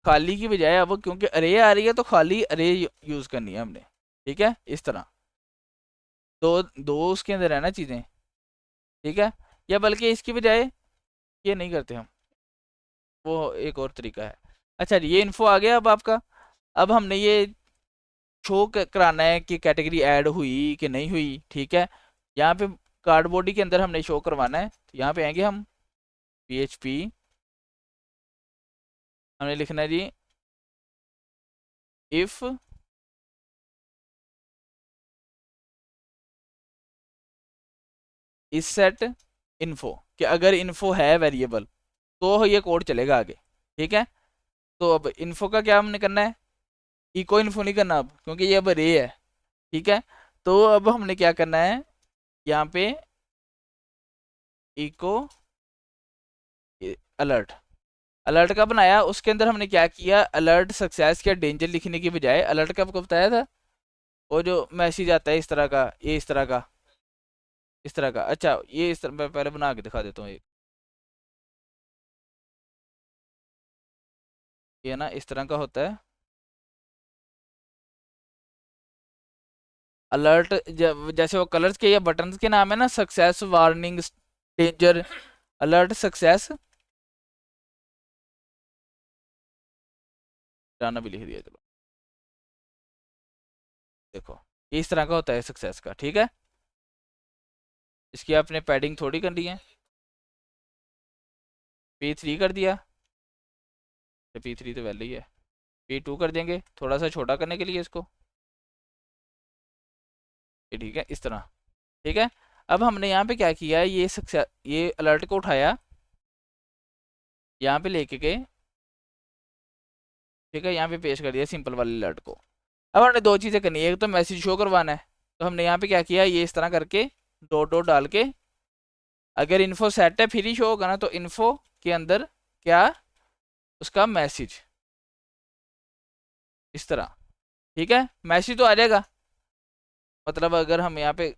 खाली की बजाय, अब क्योंकि अरे आ रही है तो खाली अरे यूज़ करनी है हमने। ठीक है, इस तरह दो दो उसके अंदर है ना चीज़ें। ठीक है, या बल्कि इसकी बजाय ये नहीं करते हम, वो एक और तरीका है। अच्छा जी, ये इन्फो आ गया अब आपका। अब हमने ये शो कराना है कि कैटेगरी ऐड हुई कि नहीं हुई। ठीक है, यहाँ पे कार्ड बॉडी के अंदर हमने शो करवाना है, तो यहाँ पे आएंगे हम, PHP हमने लिखना है जी इफ़ इस सेट इन्फो, कि अगर इन्फो है वेरिएबल तो ये कोड चलेगा आगे। ठीक है, तो अब इन्फो का क्या हमने करना है, इको इन्फो नहीं करना अब, क्योंकि ये अब रे है। ठीक है, तो अब हमने क्या करना है, यहाँ पे इको अलर्ट, अलर्ट का बनाया, उसके अंदर हमने क्या किया, अलर्ट सक्सेस या डेंजर लिखने की बजाय अलर्ट का आपको बताया था, वो जो मैसेज आता है इस तरह का, ये इस तरह का, इस तरह का। अच्छा, ये इस तरह मैं पहले बना के दिखा देता हूँ। ये ना इस तरह का होता है अलर्ट। जैसे वो कलर्स के या बटन्स के नाम है ना, success, warning, danger, alert, success, जाना भी लिख दिया चलो। देखो ये इस तरह का होता है सक्सेस का, ठीक है। इसकी आपने पैडिंग थोड़ी करनी है, P3 कर दिया, तो P3 तो वैल्यू ही है, P2 कर देंगे थोड़ा सा छोटा करने के लिए इसको, ये ठीक है इस तरह, ठीक है। अब हमने यहाँ पे क्या किया, ये सक्सेस, ये अलर्ट को उठाया, यहाँ पे लेके गए, ठीक है, यहाँ पे पेश कर दिया सिंपल वाले अलर्ट को। अब हमने दो चीज़ें करनी है, एक तो मैसेज शो करवाना है, तो हमने यहाँ पे क्या किया, ये इस तरह करके डॉट डॉट डाल के, अगर इन्फो सेट है फिर ही शो होगा ना, तो इन्फो के अंदर क्या, उसका मैसेज, इस तरह, ठीक है, मैसेज तो आ जाएगा। मतलब अगर हम यहाँ पे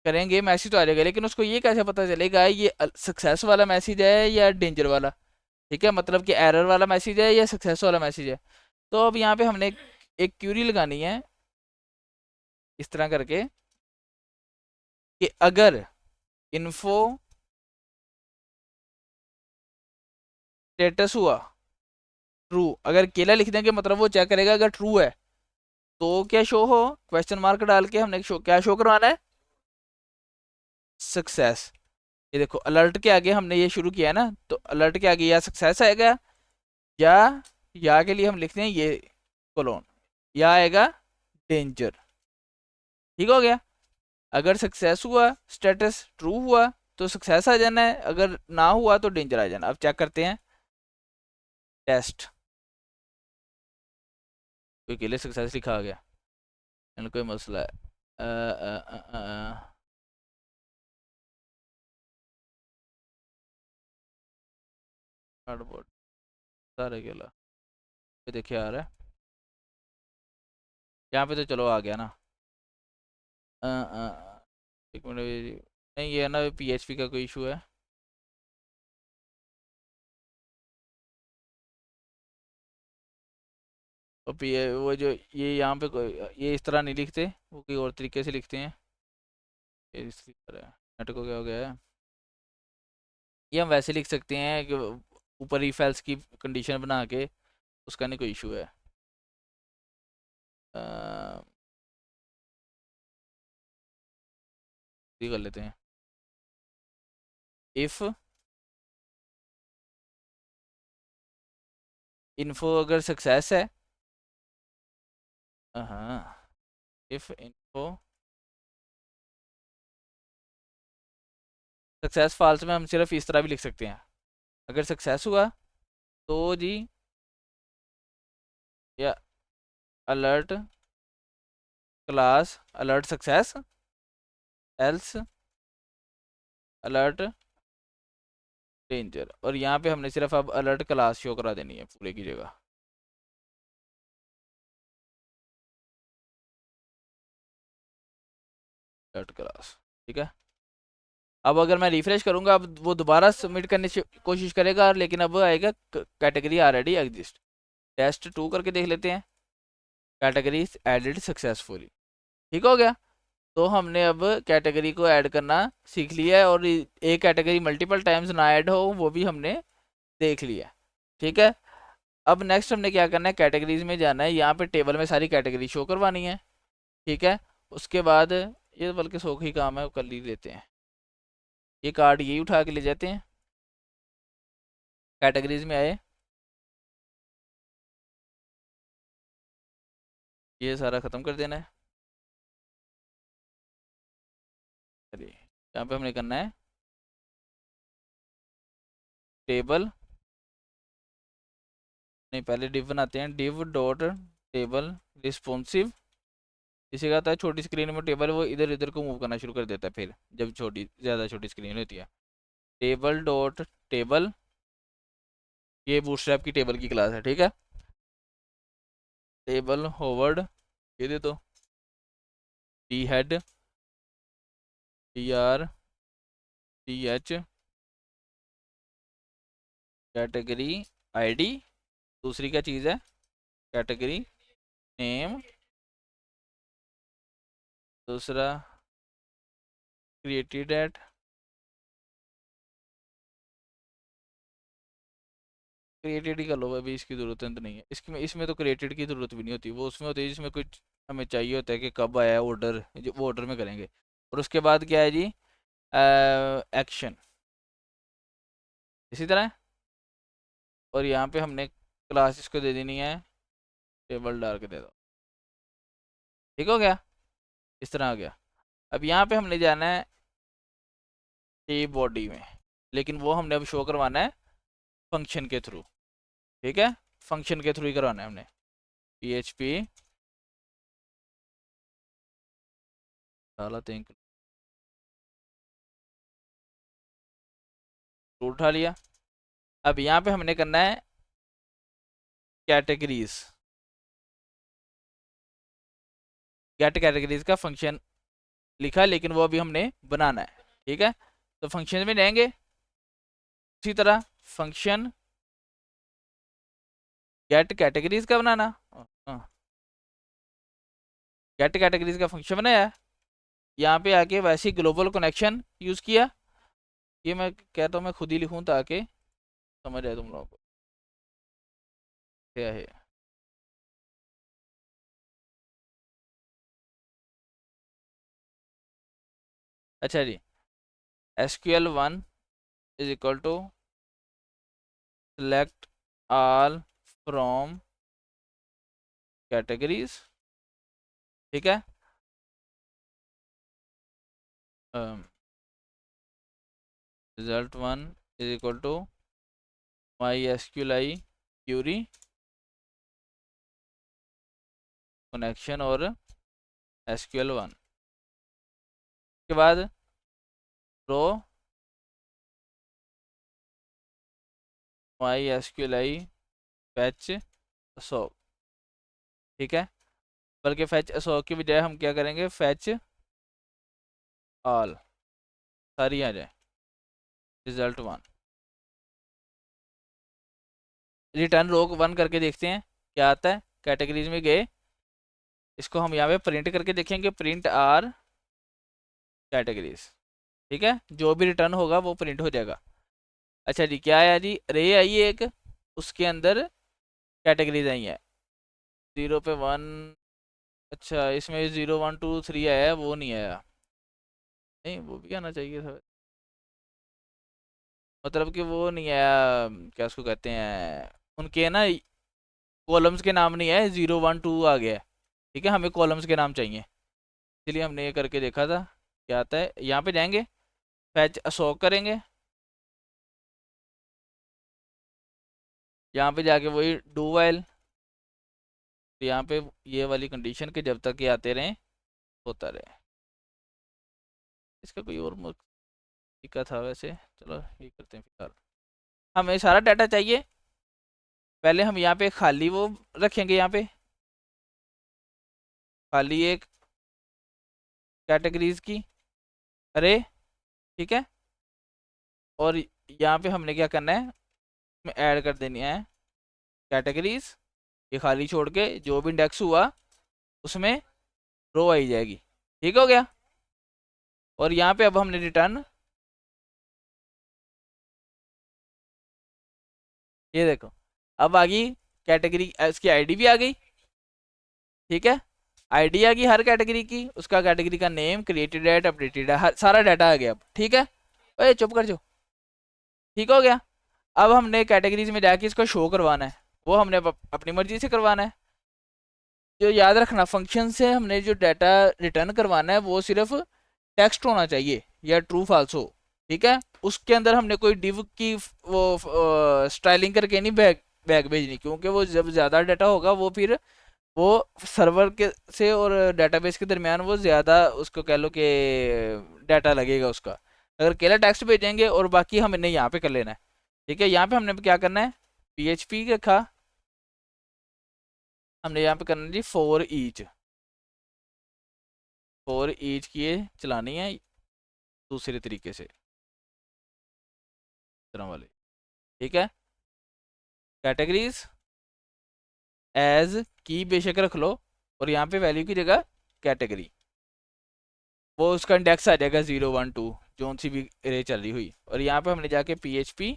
करेंगे मैसेज तो आ जाएगा, लेकिन उसको ये कैसे पता चलेगा ये सक्सेस वाला मैसेज है या डेंजर वाला, ठीक है, मतलब कि एरर वाला मैसेज है या सक्सेस वाला मैसेज है। तो अब यहाँ पे हमने एक क्यूरी लगानी है इस तरह करके कि अगर इन्फो स्टेटस हुआ ट्रू, अगर केला लिख देंगे मतलब वो चेक करेगा, अगर ट्रू है तो क्या शो हो, क्वेश्चन मार्क डाल के हमने शो क्या शो करवाना है, सक्सेस। ये देखो अलर्ट के आगे हमने ये शुरू किया है ना, तो अलर्ट के आगे या सक्सेस आएगा, या के लिए हम लिखते हैं ये कोलोन, या आएगा डेंजर, ठीक हो गया। अगर सक्सेस हुआ, स्टेटस ट्रू हुआ, तो सक्सेस आ जाना है, अगर ना हुआ तो डेंजर आ जाना। अब चेक करते हैं, टेस्ट, कोई के लिए सक्सेस लिखा आ गया, यानी कोई मसला है। कार्डबोर्ड सारे केला, ये देखिए आ रहा है यहाँ पे, तो चलो आ गया ना। एक मिनट, नहीं ये है ना PHP का कोई इशू है। और वो जो ये यहाँ पे ये इस तरह नहीं लिखते, वो कोई और तरीके से लिखते हैं, ये इस तरह नेट को क्या हो गया है। ये हम वैसे लिख सकते हैं कि ऊपर ही फेल्स की कंडीशन बना के, उसका नहीं कोई इशू है। ये कर लेते हैं, इफ़ इन्फो अगर सक्सेस है, हाँ, इफ़ इन्फो सक्सेस फॉल्स में हम सिर्फ इस तरह भी लिख सकते हैं, अगर सक्सेस हुआ तो जी, या alert class alert success, else alert danger, और यहाँ पे हमने सिर्फ अब अलर्ट क्लास शो करा देनी है पूरे की जगह, अलर्ट क्लास, ठीक है। अब अगर मैं रिफ्रेश करूंगा, अब वो दोबारा सबमिट करने की कोशिश करेगा, लेकिन अब आएगा कैटेगरी ऑलरेडी एग्जिस्ट। टेस्ट 2 करके देख लेते हैं, कैटेगरी एडेड सक्सेसफुली, ठीक हो गया। तो हमने अब कैटेगरी को ऐड करना सीख लिया है, और एक कैटेगरी मल्टीपल टाइम्स ना ऐड हो वो भी हमने देख लिया, ठीक है। अब नेक्स्ट हमने क्या करना है, कैटेगरीज में जाना है, यहाँ पे टेबल में सारी कैटेगरी शो करवानी है, ठीक है। उसके बाद ये बल्कि सौ ही काम है, वो कर ही लेते हैं, ये कार्ड यही उठा के ले जाते हैं, कैटेगरीज में आए, ये सारा ख़त्म कर देना है। चलिए यहाँ पे हमने करना है टेबल, नहीं पहले डिव बनाते हैं, डिव डॉट टेबल रिस्पॉन्सिव, इसी का होता है छोटी स्क्रीन में टेबल वो इधर इधर को मूव करना शुरू कर देता है, फिर जब छोटी ज़्यादा छोटी स्क्रीन होती है। टेबल डॉट टेबल, ये बूटस्ट्रैप की टेबल की क्लास है, ठीक है। टेबल होवर्ड, ये दे दो, T head, TR TH, category ID, दूसरी क्या चीज़ है, कैटेगरी नेम, दूसरा क्रिएटेड एट, क्रिएटेड ही कर लो, अभी इसकी ज़रूरत तो नहीं है इसकी में, इसमें तो क्रिएटेड की ज़रूरत भी नहीं होती, वो उसमें होती है जिसमें कुछ हमें चाहिए होता है कि कब आया ऑर्डर, जो वो ऑर्डर में करेंगे। और उसके बाद क्या है जी, एक्शन इसी तरह। और यहाँ पे हमने क्लास इसको दे देनी है, टेबल डाल के दे दो, ठीक हो गया, इस तरह आ गया। अब यहाँ पे हमने जाना है ए बॉडी में, लेकिन वो हमने अब शो करवाना है फंक्शन के थ्रू, ठीक है, फंक्शन के थ्रू ही करवाना है हमने। PHP डाला तो उठा लिया। अब यहाँ पे हमने करना है कैटेगरीज, गेट कैटेगरीज का फंक्शन लिखा, लेकिन वो अभी हमने बनाना है, ठीक है। तो फंक्शन में जाएंगे, उसी तरह फंक्शन गेट कैटेगरीज का बनाना, गेट कैटेगरीज का फंक्शन बनाया, यहाँ पे आके वैसे ही ग्लोबल कनेक्शन यूज किया। ये मैं कहता हूँ मैं खुद ही लिखूँ ताकि समझ आए तुम लोगों को क्या है। अच्छा जी, SQL1 is equal to select all from categories, ठीक है। result1 is equal to MySQLi query connection और SQL1 के बाद रो MySQLi fetch assoc, ठीक है। बल्कि fetch assoc की बजाय हम क्या करेंगे, fetch all, सारी आ जाए, result1 रिटर्न रो 1 करके देखते हैं क्या आता है। कैटेगरीज में गए, इसको हम यहाँ पे प्रिंट करके देखेंगे, प्रिंट आर कैटेगरीज, ठीक है, जो भी रिटर्न होगा वो प्रिंट हो जाएगा। अच्छा जी, क्या आया जी, रे आई है एक, उसके अंदर कैटेगरीज आई है 0 पे 1, अच्छा इसमें 0 1 2 3 आया है, वो नहीं आया, नहीं वो भी आना चाहिए था, मतलब कि वो नहीं आया, क्या उसको कहते हैं, उनके ना कॉलम्स के नाम नहीं है, 0 1 2 आ गया है, ठीक है, हमें कॉलम्स के नाम चाहिए, इसलिए हमने ये करके देखा था क्या आता है। यहाँ पे जाएंगे, फैच असॉक करेंगे, यहाँ पे जाके वही डू वाइल, तो यहाँ पे ये वाली कंडीशन के जब तक ये आते रहें होता रहे। इसका कोई और तरीका था वैसे, चलो ये करते हैं फिलहाल। हमें सारा डाटा चाहिए, पहले हम यहाँ पे खाली वो रखेंगे, यहाँ पे खाली एक कैटेगरीज की अरे, ठीक है। और यहाँ पे हमने क्या करना है, इसमें ऐड कर देनी है कैटेगरीज, ये खाली छोड़ के जो भी इंडेक्स हुआ उसमें रो आई जाएगी, ठीक हो गया। और यहाँ पे अब हमने रिटर्न, ये देखो अब आ गई कैटेगरी, इसकी आईडी भी आ गई, ठीक है, आईडी आ गई हर कैटेगरी की, उसका कैटेगरी का नेम, क्रिएटेड एट, अपडेटेड है, सारा डाटा आ गया अब, ठीक है। ओए चुप कर जो, ठीक हो गया। अब हमने कैटेगरीज में जाके इसको शो करवाना है, वो हमने अपनी मर्जी से करवाना है। जो याद रखना, फंक्शन से हमने जो डाटा रिटर्न करवाना है वो सिर्फ टेक्स्ट होना चाहिए या ट्रू फाल्स हो, ठीक है। उसके अंदर हमने कोई डिव की वो स्टाइलिंग करके नहीं बैग बैग भेजनी, क्योंकि वो जब ज़्यादा डाटा होगा वो फिर वो सर्वर के से और डेटाबेस के दरमियान वो ज़्यादा उसको कह लो कि डाटा लगेगा उसका। अगर केवल टेक्स्ट भेजेंगे और बाकी हमने यहाँ पे कर लेना है, ठीक है। यहाँ पे हमने क्या करना है, PHP रखा, हमने यहाँ पे करना है जी फॉर ईच किए चलानी है दूसरे तरीके से, तरह वाले, ठीक है। कैटेगरीज एज की बेशक रख लो, और यहाँ पे वैल्यू की जगह कैटेगरी, वो उसका इंडेक्स आ जाएगा 0 1 2 जोन सी भी अरे चल रही हुई। और यहाँ पे हमने जाके PHP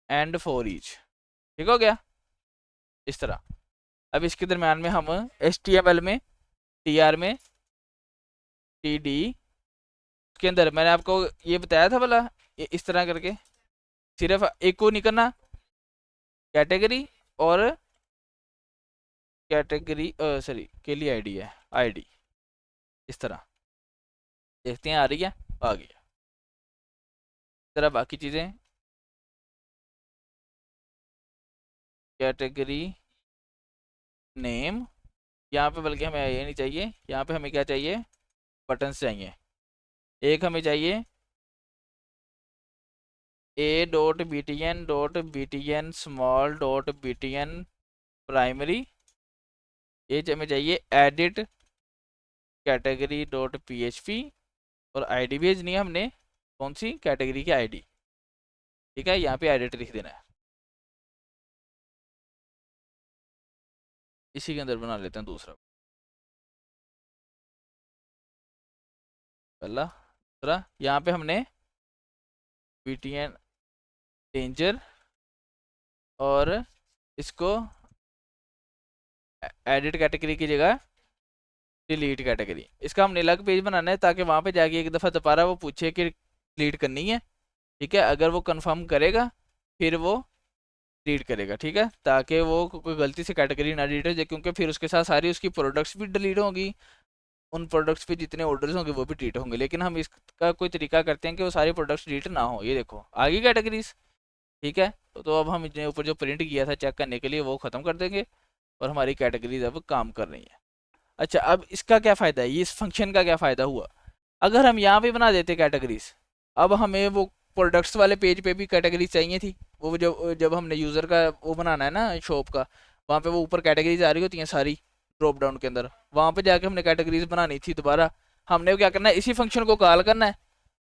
एंड फॉर ईच, ठीक हो गया इस तरह। अब इसके दरम्यान में हम HTML में TR में TD के अंदर मैंने आपको ये बताया था भला, इस तरह करके सिर्फ एक को नहीं करना, कैटेगरी और कैटेगरी सॉरी के लिए आईडी है, आईडी इस तरह। देखते हैं आ रही है, आ गई इस तरह। बाकी चीज़ें कैटेगरी नेम, यहाँ पे बल्कि हमें ये नहीं चाहिए, यहाँ पे हमें क्या चाहिए, बटन्स चाहिए। एक हमें चाहिए a.btn small.btn प्राइमरी, ये हमें चाहिए एडिट कैटेगरी .php, और आईडी भेजनी है हमने कौन सी, कैटेगरी की आईडी, ठीक है। यहाँ पे एडिट लिख देना है, इसी के अंदर बना लेते हैं दूसरा, पहला दूसरा। यहाँ पे हमने btn डेंजर और इसको एडिट कैटेगरी की जगह डिलीट कैटेगरी, इसका हमने अलग पेज बनाना है ताकि वहाँ पे जाके एक दफ़ा दोबारा वो पूछे कि डिलीट करनी है, ठीक है। अगर वो कंफर्म करेगा फिर वो डिलीट करेगा, ठीक है, ताकि वो कोई गलती से कैटेगरी ना डिलीट हो जाए, क्योंकि फिर उसके साथ सारी उसकी प्रोडक्ट्स भी डिलीट होंगी, उन प्रोडक्ट्स पे जितने ऑर्डर्स होंगे वो भी डिलीट होंगे। लेकिन हम इसका कोई तरीका करते हैं कि वो सारे प्रोडक्ट्स डिलीट ना हो। ये देखो आ गई कैटेगरीज, ठीक है। तो अब हम इसने ऊपर जो प्रिंट किया था चेक करने के लिए वो ख़त्म कर देंगे, और हमारी कैटेगरीज अब काम कर रही है। अच्छा, अब इसका क्या फ़ायदा है, ये इस फंक्शन का क्या फ़ायदा हुआ, अगर हम यहाँ पे बना देते कैटेगरीज, अब हमें वो प्रोडक्ट्स वाले पेज पे भी कैटेगरीज चाहिए थी, वो जब जब हमने यूज़र का वो बनाना है ना शॉप का, वहाँ पे वो ऊपर कैटेगरीज आ रही होती हैं सारी ड्रॉप डाउन के अंदर, वहाँ पे जाके हमने कैटेगरीज बनानी थी दोबारा, हमने क्या करना है, इसी फंक्शन को कॉल करना है,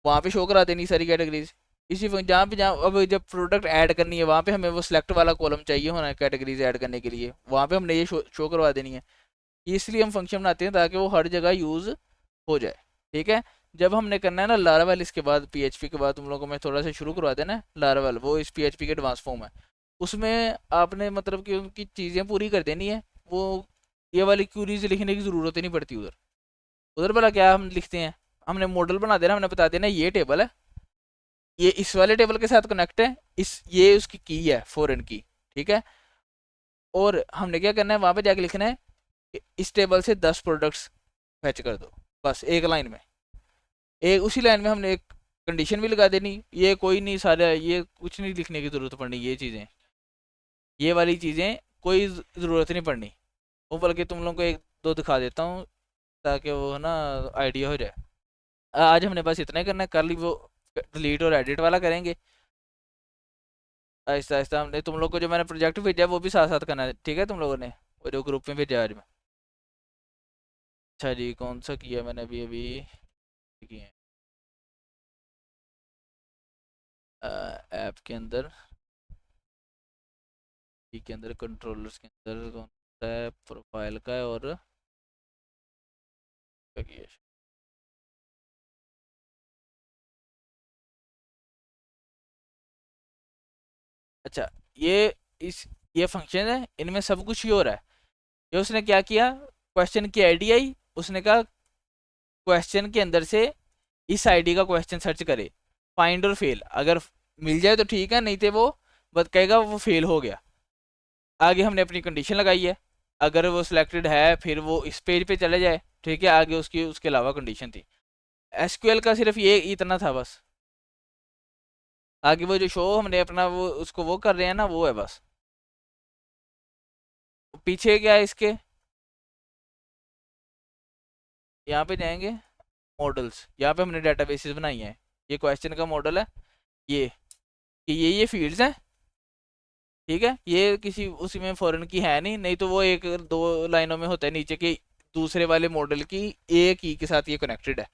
वहाँ पे शो करा देनी सारी कैटेगरीज। इसी जहाँ पे जहाँ अब जब प्रोडक्ट ऐड करनी है वहाँ पे हमें वो सिलेक्ट वाला कॉलम चाहिए होना है कैटेगरीज ऐड करने के लिए, वहाँ पे हमने ये शो करवा देनी है। इसलिए हम फंक्शन बनाते हैं ताकि वो हर जगह यूज़ हो जाए, ठीक है। जब हमने करना है ना लारावेल, इसके बाद PHP के बाद तुम लोगों को मैं थोड़ा सा शुरू करवा देना लारावेल, वो इस PHP के एडवांस फॉर्म है, उसमें आपने मतलब कि उनकी चीज़ें पूरी कर देनी है। वो ये वाली क्यूरीज लिखने की ज़रूरत ही नहीं पड़ती उधर। उधर भला क्या हम लिखते हैं, हमने मॉडल बना देना, हमने बता देना ये टेबल है, ये इस वाले टेबल के साथ कनेक्ट है, इस ये उसकी की है फॉरेन की, ठीक है। और हमने क्या करना है, वहाँ पे जाके लिखना है इस टेबल से 10 प्रोडक्ट्स फैच कर दो, बस एक लाइन में। एक उसी लाइन में हमने एक कंडीशन भी लगा देनी, ये कोई नहीं सारा, ये कुछ नहीं लिखने की ज़रूरत पड़नी, ये चीज़ें, ये वाली चीज़ें कोई ज़रूरत नहीं पड़नी। वो बल्कि तुम लोगों को एक दो दिखा देता हूँ ताकि वो ना आइडिया हो जाए। आज हमने बस इतना ही करना है, कर ली वो डिलीट और एडिट वाला करेंगे आहिस्ता आहिस्ता। हमने तुम लोग को जो मैंने प्रोजेक्ट भेजा है वो भी साथ साथ करना है, ठीक है, तुम लोगों ने वो जो ग्रुप में भेजा आज में। अच्छा जी, कौन सा किया मैंने अभी अभी किए हैं ऐप के अंदर, के अंदर कंट्रोलर्स के अंदर कौन सा है, प्रोफाइल का है और क्या किया है? अच्छा, ये इस ये फंक्शन है, इनमें सब कुछ ही हो रहा है। ये उसने क्या किया, क्वेश्चन की आईडी आई, उसने कहा क्वेश्चन के अंदर से इस आईडी का क्वेश्चन सर्च करे, फाइंड और फेल, अगर मिल जाए तो ठीक है, नहीं तो वो बस कहेगा वो फेल हो गया। आगे हमने अपनी कंडीशन लगाई है, अगर वो सिलेक्टेड है फिर वो इस पेज पे चले जाए, ठीक है। आगे उसकी उसके अलावा कंडीशन थी। SQL का सिर्फ ये इतना था बस, आगे वो जो शो हमने अपना वो उसको वो कर रहे हैं ना, वो है बस। पीछे क्या है इसके, यहाँ पे जाएंगे मॉडल्स, यहाँ पे हमने डेटाबेसेस बनाई हैं। ये क्वेश्चन का मॉडल है, ये कि ये फील्ड्स हैं, ठीक है। ये किसी उसी में फॉरेन की है नहीं, नहीं तो वो एक दो लाइनों में होता है नीचे कि दूसरे वाले मॉडल की एक की के साथ ये कनेक्टेड है,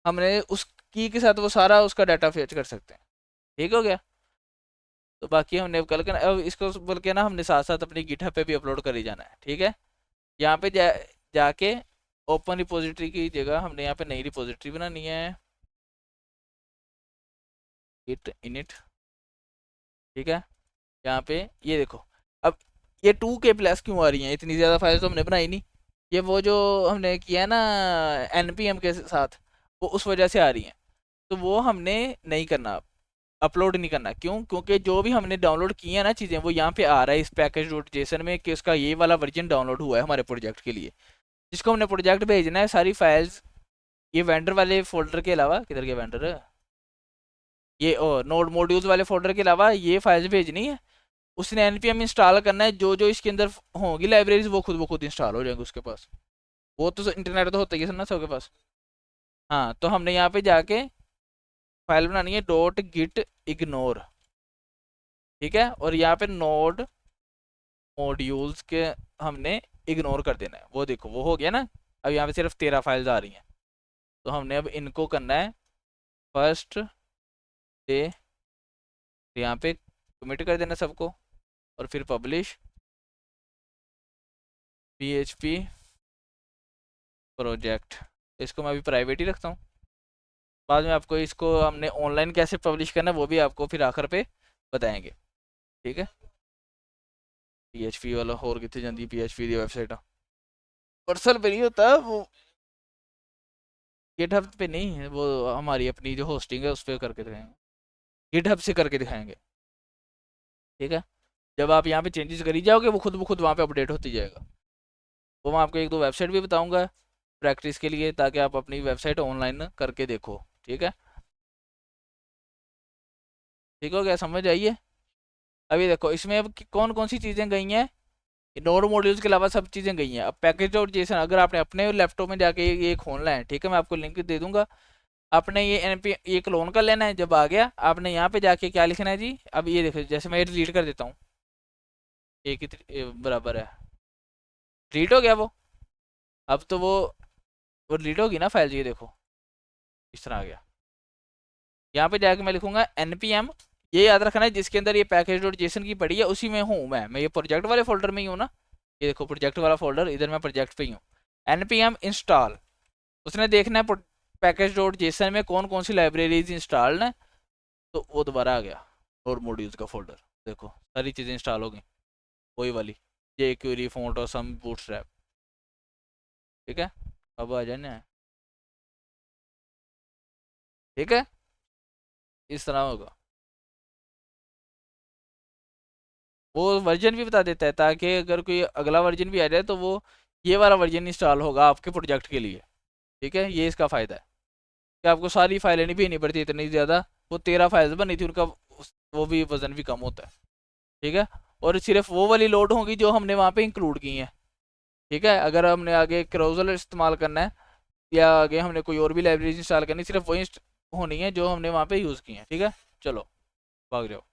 हमने उस की के साथ वो सारा उसका डाटा फेच कर सकते हैं, ठीक हो गया। तो बाकी हमने कल का अब इसको बोल के ना हमने साथ साथ अपनी गिटहब पे भी अपलोड कर ही जाना है, ठीक है। यहाँ पे जाके ओपन रिपोजिटरी की जगह हमने यहाँ पे नई रिपोजिटरी बनानी है, गिट इनिट, ठीक है। यहाँ पे ये देखो, अब ये 2K+ क्यों आ रही है, इतनी ज़्यादा फाइल तो हमने बनाई नहीं। ये वो जो हमने किया है ना npm के साथ, वो उस वजह से आ रही हैं। तो वो हमने नहीं करना, अपलोड नहीं करना। क्यों? क्योंकि जो भी हमने डाउनलोड किया है ना चीज़ें, वो यहाँ पे आ रहा है इस पैकेज डॉट जेसन में कि उसका ये वाला वर्जन डाउनलोड हुआ है हमारे प्रोजेक्ट के लिए, जिसको हमने प्रोजेक्ट भेजना है। सारी फाइल्स ये वेंडर वाले फोल्डर के अलावा, किधर के वेंडर, ये नोड मॉड्यूल्स वाले फोल्डर के अलावा ये फाइल्स भेजनी है। उसने एनपीएम इंस्टॉल करना है, जो जो इसके अंदर होंगी लाइब्रेरीज वो खुद इंस्टॉल हो जाएंगे उसके पास। वो तो इंटरनेट तो होता ही है ना सबके पास। हाँ, तो हमने यहाँ पे जाके फाइल बनानी है डॉट गिट इग्नोर, ठीक है। और यहाँ पे नोड मॉड्यूल्स के हमने इग्नोर कर देना है। वो देखो वो हो गया ना। अब यहाँ पे सिर्फ 13 फाइल्स आ रही हैं, तो हमने अब इनको करना है फर्स्ट डे, यहाँ पे कमिट कर देना सबको, और फिर पब्लिश PHP प्रोजेक्ट। इसको मैं अभी प्राइवेट ही रखता हूँ, बाद में आपको इसको हमने ऑनलाइन कैसे पब्लिश करना है वो भी आपको फिर आखिर पे बताएंगे, ठीक है। PHP वाला होर कितने जाती है PHP की वेबसाइट, पर्सल पे नहीं होता वो, गिटहब पे नहीं है वो, हमारी अपनी जो होस्टिंग है उस पर करके दिखाएंगे, गिटहब से करके दिखाएंगे, ठीक है। जब आप यहाँ पे चेंजेस करी जाओगे वो खुद वहाँ पे अपडेट होती जाएगा। वो मैं आपको एक दो वेबसाइट भी बताऊंगा प्रैक्टिस के लिए, ताकि आप अपनी वेबसाइट ऑनलाइन करके देखो, ठीक है। ठीक हो गया, समझ आइए। अभी देखो इसमें अब कौन कौन सी चीज़ें गई हैं, नोड मॉड्यूल्स के अलावा सब चीज़ें गई हैं। अब पैकेज और जेसन अगर आपने अपने लैपटॉप में जाके ये खोलना है, ठीक है, मैं आपको लिंक दे दूंगा। आपने ये एनपी ये क्लोन कर लेना है। जब आ गया आपने यहाँ पे जाके क्या लिखना है जी, अब ये देखो जैसे मैं ये डिलीट कर देता हूँ, एक ही बराबर है, डिलीट हो गया वो। अब तो वो डिलीट होगी ना फाइल, ये देखो इस तरह आ गया। यहाँ पे जाके मैं लिखूंगा npm, ये याद रखना है जिसके अंदर ये पैकेज डॉट जेसन की पड़ी है उसी में हूँ मैं ये प्रोजेक्ट वाले फोल्डर में ही हूँ ना। ये देखो प्रोजेक्ट वाला फोल्डर, इधर मैं प्रोजेक्ट पे ही हूँ। npm इंस्टॉल, उसने देखना है पैकेज डॉट जेसन में कौन कौन सी लाइब्रेरीज इंस्टॉल्ड है। तो वो दोबारा आ गया और मॉड्यूल्स का फोल्डर, देखो सारी चीज़ें इंस्टॉल हो गई, वही वाली जे क्यूरी फॉन्ट और सम बूटस्ट्रैप, ठीक है। अब आ जाना है, ठीक है, इस तरह होगा। वो वर्जन भी बता देता है ताकि अगर कोई अगला वर्जन भी आ जाए तो वो ये वाला वर्जन इंस्टॉल होगा आपके प्रोजेक्ट के लिए, ठीक है। ये इसका फ़ायदा है कि आपको सारी फाइलें नहीं भेजनी पड़ती इतनी ज़्यादा। वो 13 फाइल्स बनी थी उनका, वो भी वजन भी कम होता है, ठीक है। और सिर्फ वो वाली लोड होगी जो हमने वहाँ पे इंक्लूड की हैं, ठीक है। अगर हमने आगे क्रोजल इस्तेमाल करना है या आगे हमने कोई और भी लाइब्रेरी इंस्टॉल करनी, सिर्फ वही होनी है जो हमने वहाँ पे यूज़ की हैं, ठीक है। चलो भाग जाओ।